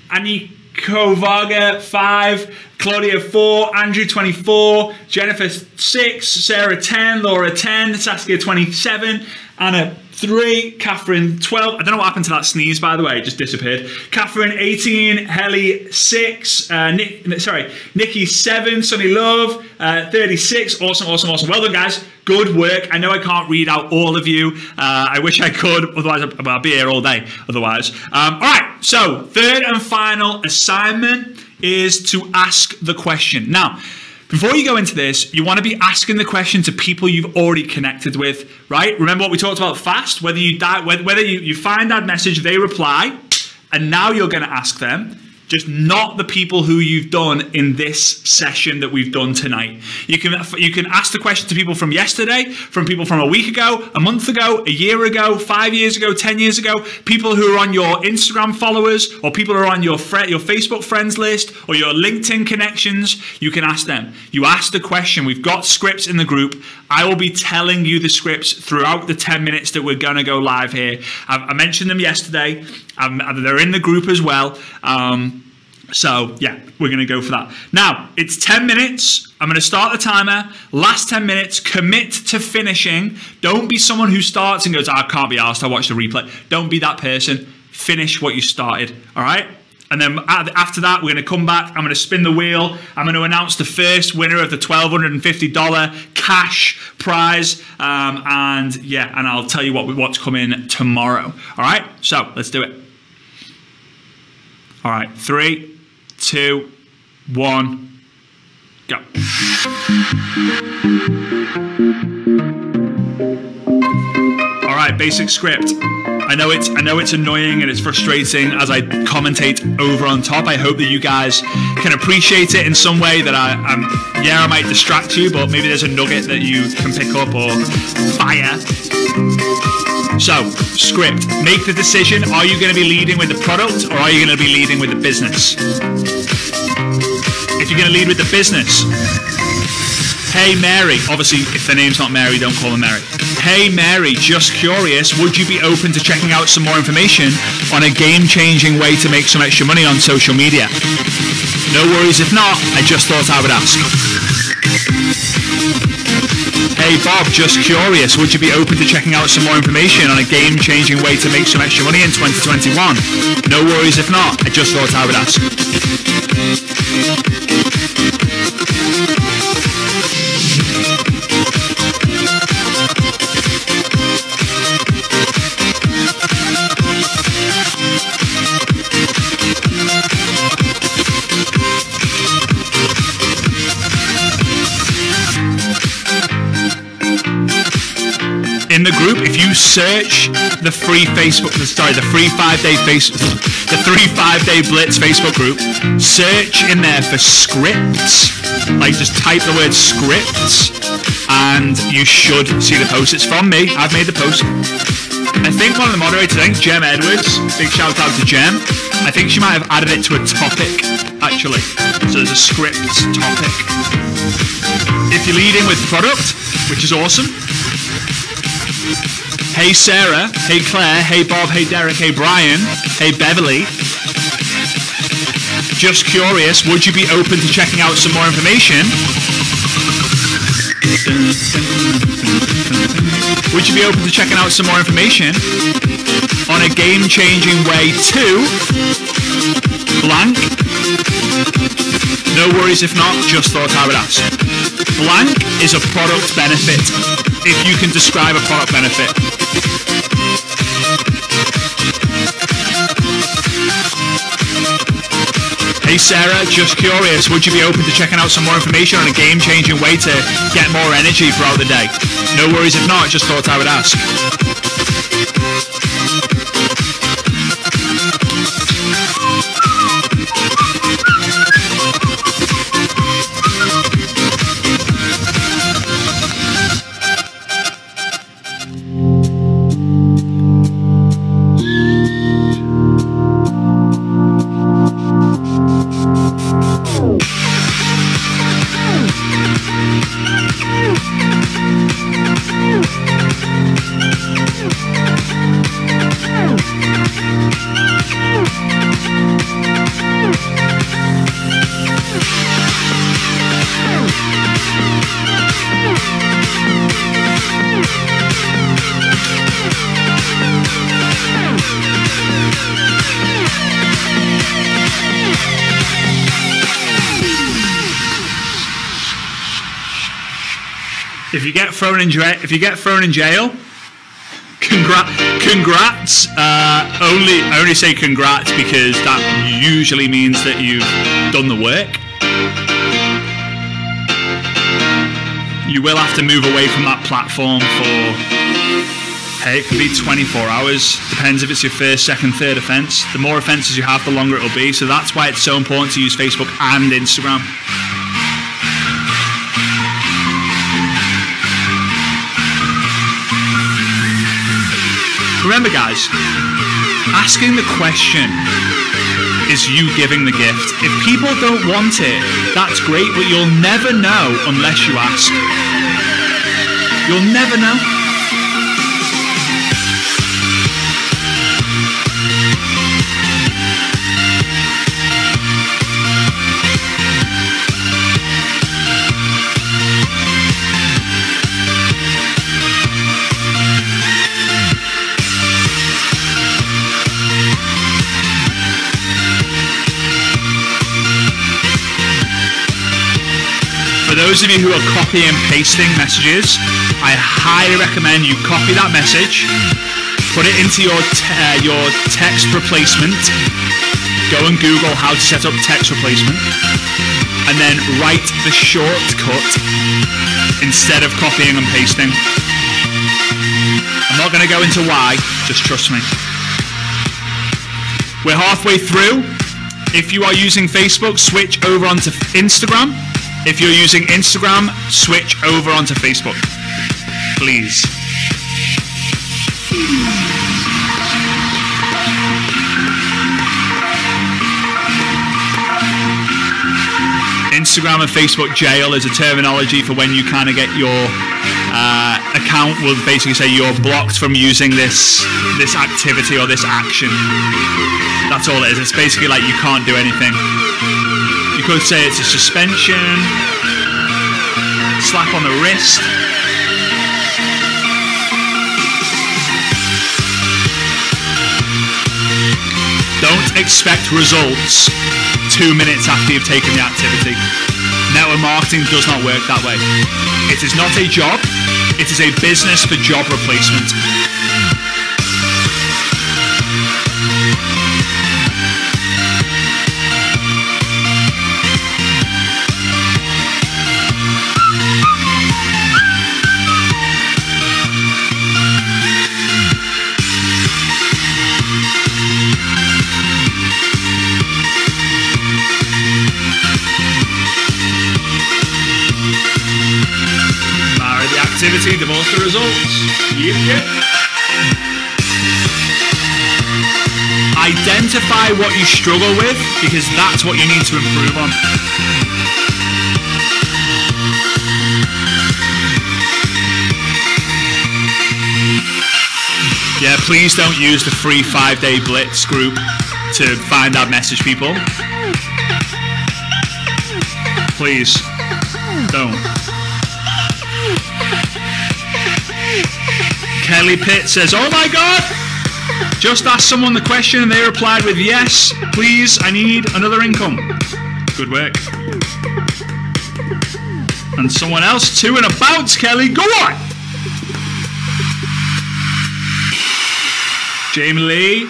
Aniko Varga, 5. Claudia, 4. Andrew, 24. Jennifer, 6. Sarah, 10. Laura, 10. Saskia, 27. Anna, 3. Catherine, 12. I don't know what happened to that sneeze, by the way. It just disappeared. Catherine, 18. Helly, 6. Nikki, 7. Sunny Love, 36. Awesome, awesome, awesome. Well done, guys. Good work. I know I can't read out all of you. I wish I could. Otherwise, I'll be here all day. Otherwise. All right. So, third and final assignment is to ask the question. Now, before you go into this, you want to be asking the question to people you've already connected with, right? Remember what we talked about fast? Whether you find that message, they reply, and now you're going to ask them, just not the people who you've done in this session that we've done tonight. You can ask the question to people from yesterday, from people from a week ago, a month ago, a year ago, 5 years ago, 10 years ago, people who are on your Instagram followers, or people who are on your Facebook friends list, or your LinkedIn connections. You can ask them. You ask the question. We've got scripts in the group. I will be telling you the scripts throughout the 10 minutes that we're going to go live here. I mentioned them yesterday. They're in the group as well. So yeah, we're going to go for that. Now, it's 10 minutes. I'm going to start the timer. Last 10 minutes, commit to finishing. Don't be someone who starts and goes, I can't be asked, I'll watch the replay. Don't be that person. Finish what you started, all right? And then after that, we're going to come back. I'm going to spin the wheel. I'm going to announce the first winner of the $1,250 cash prize. And yeah, and I'll tell you what's coming tomorrow. All right, so let's do it. All right, 3, 2, 1, go. All right, basic script. I know it's annoying and it's frustrating as I commentate over on top. I hope that you guys can appreciate it in some way that I might distract you, but maybe there's a nugget that you can pick up or fire. So, script. Make the decision. Are you going to be leading with the product or are you going to be leading with the business? If you're going to lead with the business, hey Mary, obviously if the name's not Mary, don't call her Mary. Hey Mary, just curious, would you be open to checking out some more information on a game-changing way to make some extra money on social media? No worries if not, I just thought I would ask. Hey Bob, just curious, would you be open to checking out some more information on a game-changing way to make some extra money in 2021? No worries if not, I just thought I would ask. In the group, if you search the free 5-day Blitz Facebook group, search in there for scripts, like just type the word scripts, and you should see the post. It's from me. I've made the post. I think one of the moderators, I think Jem Edwards, big shout out to Jem. I think she might have added it to a topic, actually. So there's a script topic. If you're leading with product, which is awesome. Hey Sarah, hey Claire, hey Bob, hey Derek, hey Brian, hey Beverly. Just curious, would you be open to checking out some more information? Would you be open to checking out some more information on a game-changing way to blank? No worries if not, just thought I would ask. Blank is a product benefit, if you can describe a product benefit. Hey Sarah, just curious, would you be open to checking out some more information on a game-changing way to get more energy throughout the day? No worries if not, just thought I would ask. If you get thrown in jail, congrats. I only say congrats because that usually means that you've done the work. You will have to move away from that platform for, hey, it can be 24 hours. Depends if it's your first, second, third offence. The more offences you have, the longer it'll be. So that's why it's so important to use Facebook and Instagram. Remember, guys, asking the question is you giving the gift. If people don't want it, that's great, but you'll never know unless you ask. You'll never know. For those of you who are copying and pasting messages, I highly recommend you copy that message, put it into your text replacement, go and Google how to set up text replacement, and then write the shortcut instead of copying and pasting. I'm not going to go into why, just trust me. We're halfway through. If you are using Facebook, switch over onto Instagram. If you're using Instagram, switch over onto Facebook, please. Instagram and Facebook jail is a terminology for when you kind of get your account will basically say you're blocked from using this activity or this action. That's all it is. It's basically like you can't do anything. You could say it's a suspension, slap on the wrist. Don't expect results 2 minutes after you've taken the activity. Network marketing does not work that way. It is not a job, it is a business for job replacement. Activity, divorce the results. Yep. Identify what you struggle with, because that's what you need to improve on. Yeah, please don't use the free 5-day Blitz group to find out message people. Please, don't. Kelly Pitt says, oh my god! Just asked someone the question and they replied with yes, please, I need another income. Good work. And someone else too in a bounce, Kelly, go on! Jamie Lee,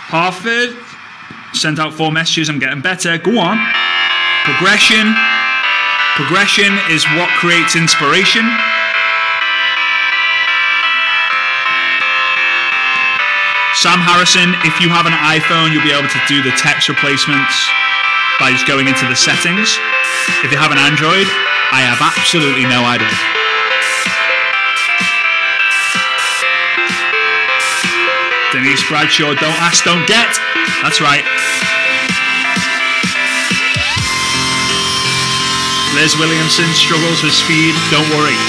Hartford, sent out 4 messages, I'm getting better, go on. Progression is what creates inspiration. Sam Harrison, if you have an iPhone, you'll be able to do the text replacements by just going into the settings. If you have an Android, I have absolutely no idea. Denise Bradshaw, don't ask, don't get. That's right. Liz Williamson struggles with speed, don't worry.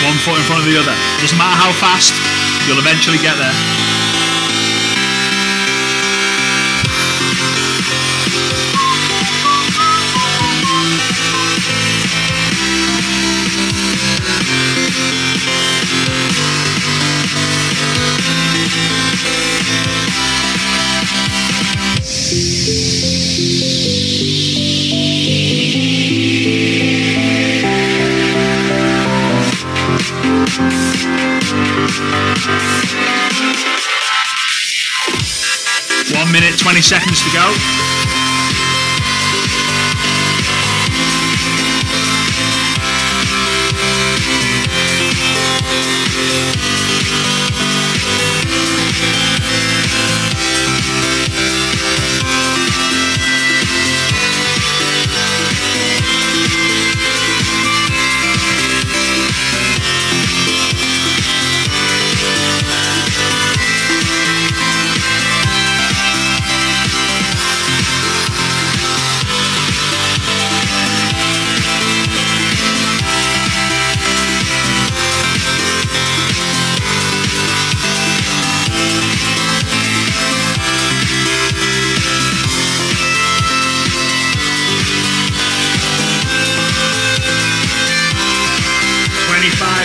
One foot in front of the other. Doesn't matter how fast, you'll eventually get there. 1 minute, 20 seconds to go.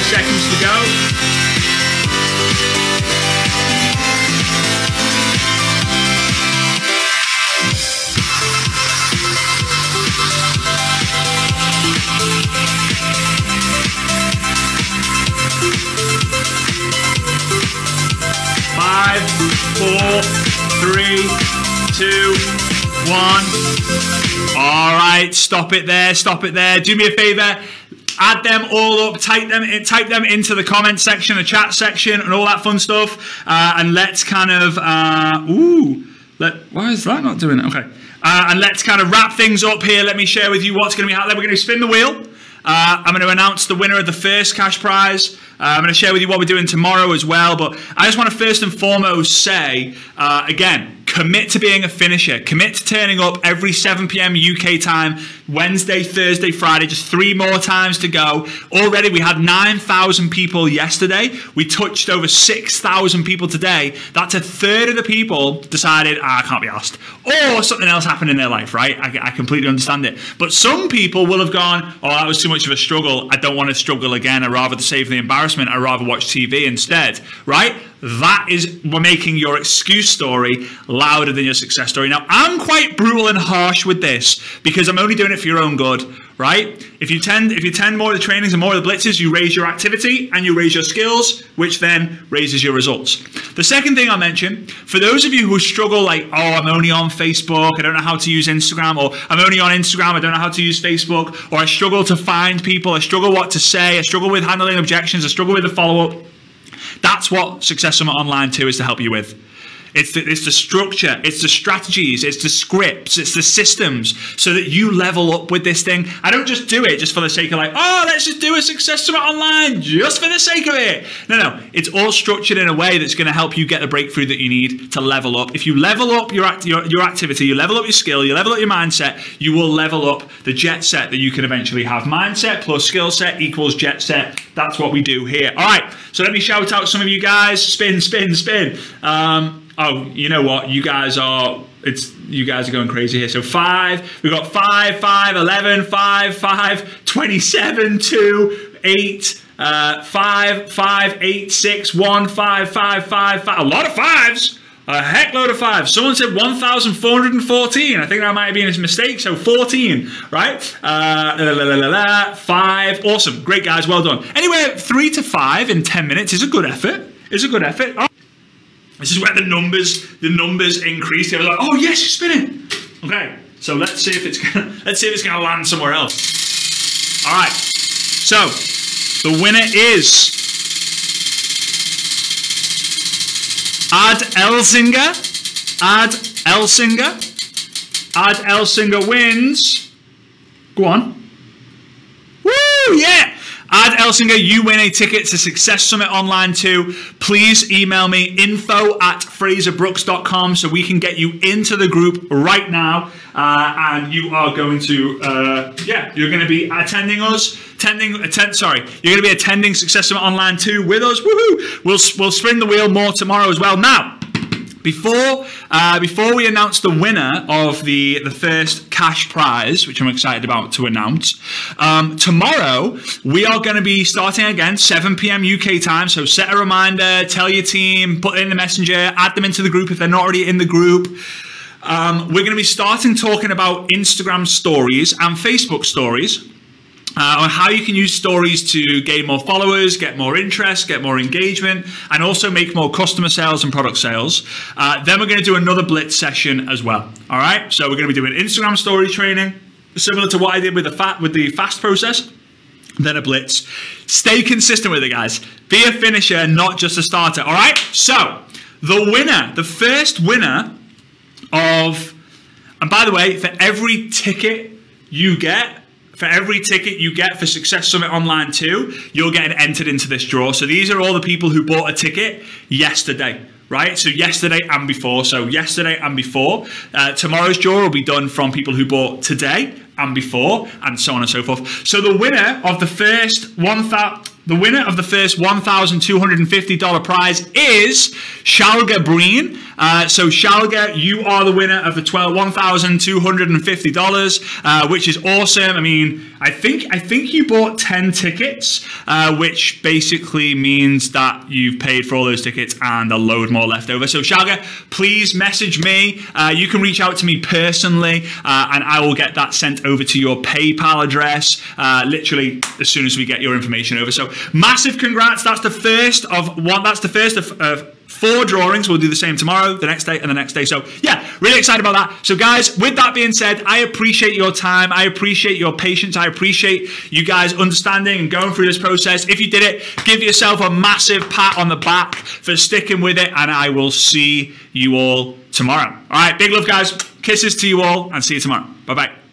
Seconds to go. Five, four, three, two, one. All right, stop it there. Stop it there. Do me a favor. Add them all up, type them into the comment section, the chat section, and all that fun stuff. And let's kind of, why is that not doing it? Okay. And let's kind of wrap things up here. Let me share with you what's going to be happening. We're going to spin the wheel. I'm going to announce the winner of the first cash prize. I'm going to share with you what we're doing tomorrow as well. But I just want to first and foremost say, again, commit to being a finisher. Commit to turning up every 7 p.m. UK time, Wednesday, Thursday, Friday, just 3 more times to go. Already we had 9,000 people yesterday. We touched over 6,000 people today. That's a third of the people decided, I can't be asked. Or something else happened in their life, right? I completely understand it. But some people will have gone, oh, that was too much of a struggle. I don't want to struggle again. I'd rather save the embarrassment. I'd rather watch TV instead, right? That is, we're making your excuse story louder than your success story. Now, I'm quite brutal and harsh with this because I'm only doing it for your own good, right? If you attend more of the trainings and more of the blitzes, you raise your activity and you raise your skills, which then raises your results. The second thing I'll mention, for those of you who struggle like, oh, I'm only on Facebook, I don't know how to use Instagram, or I'm only on Instagram, I don't know how to use Facebook, or I struggle to find people, I struggle what to say, I struggle with handling objections, I struggle with the follow-up. That's what Success Summit Online 2 is to help you with. It's the structure, it's the strategies, it's the scripts, it's the systems so that you level up with this thing. I don't just do it just for the sake of like, oh, let's just do a Success Summit Online just for the sake of it. No, it's all structured in a way that's going to help you get the breakthrough that you need to level up. If you level up your activity, you level up your skill, you level up your mindset, you will level up the jet set that you can eventually have. Mindset plus skill set equals jet set. That's what we do here. All right, so let me shout out some of you guys. Spin, spin, spin. Oh, you know what? You guys are going crazy here. So 5, we've got 5, 5, 11, 5, 5, 27, 2, 8, 5, 5, 8, 6, 1, 5, 5, 5, 5. A lot of 5s. A heck load of 5s. Someone said 1,414. I think that might have been a mistake. So 14, right? 5. Awesome. Great, guys. Well done. Anyway, 3 to 5 in 10 minutes is a good effort. It's a good effort. Oh. This is where the numbers increase. They were like, oh yes, you're spinning. Okay, so let's see if it's gonna land somewhere else. All right. So the winner is Ad Elsinger. Ad Elsinger. Ad Elsinger wins. Go on. Woo! Yeah. Ad Elsinger, you win a ticket to Success Summit Online 2. Please email me info@fraserbrooks.com so we can get you into the group right now. And you are going to, you're going to be attending us. You're going to be attending Success Summit Online 2 with us. Woohoo! We'll spin the wheel more tomorrow as well. Now, before we announce the winner of the first cash prize, which I'm excited about to announce, tomorrow we are going to be starting again 7 p.m. UK time. So set a reminder, tell your team, put it in the messenger, add them into the group if they're not already in the group. We're going to be starting talking about Instagram stories and Facebook stories. on how you can use stories to gain more followers, get more interest, get more engagement, and also make more customer sales and product sales. Then we're going to do another Blitz session as well. All right, so we're going to be doing Instagram story training, similar to what I did with the fast process, then a Blitz. Stay consistent with it, guys. Be a finisher, not just a starter. All right, so the winner, the first winner of, and by the way, for every ticket you get for Success Summit Online 2, you're getting entered into this draw. So these are all the people who bought a ticket yesterday, right? So yesterday and before. So yesterday and before. Tomorrow's draw will be done from people who bought today and before, and so on and so forth. So the winner of the first $1,250 prize is Shalga Breen. So Shalga, you are the winner of the $1,250, which is awesome. I mean, I think you bought 10 tickets, which basically means that you've paid for all those tickets and a load more left over. So Shalga, please message me. You can reach out to me personally, and I will get that sent over to your PayPal address literally as soon as we get your information over. So massive congrats. That's the first of one. That's the first of 4 drawings. We'll do the same tomorrow, the next day, and the next day. So yeah, really excited about that. So guys, with that being said, I appreciate your time. I appreciate your patience. I appreciate you guys understanding and going through this process. If you did it, give yourself a massive pat on the back for sticking with it, and I will see you all tomorrow. All right, big love, guys. Kisses to you all, and see you tomorrow. Bye-bye.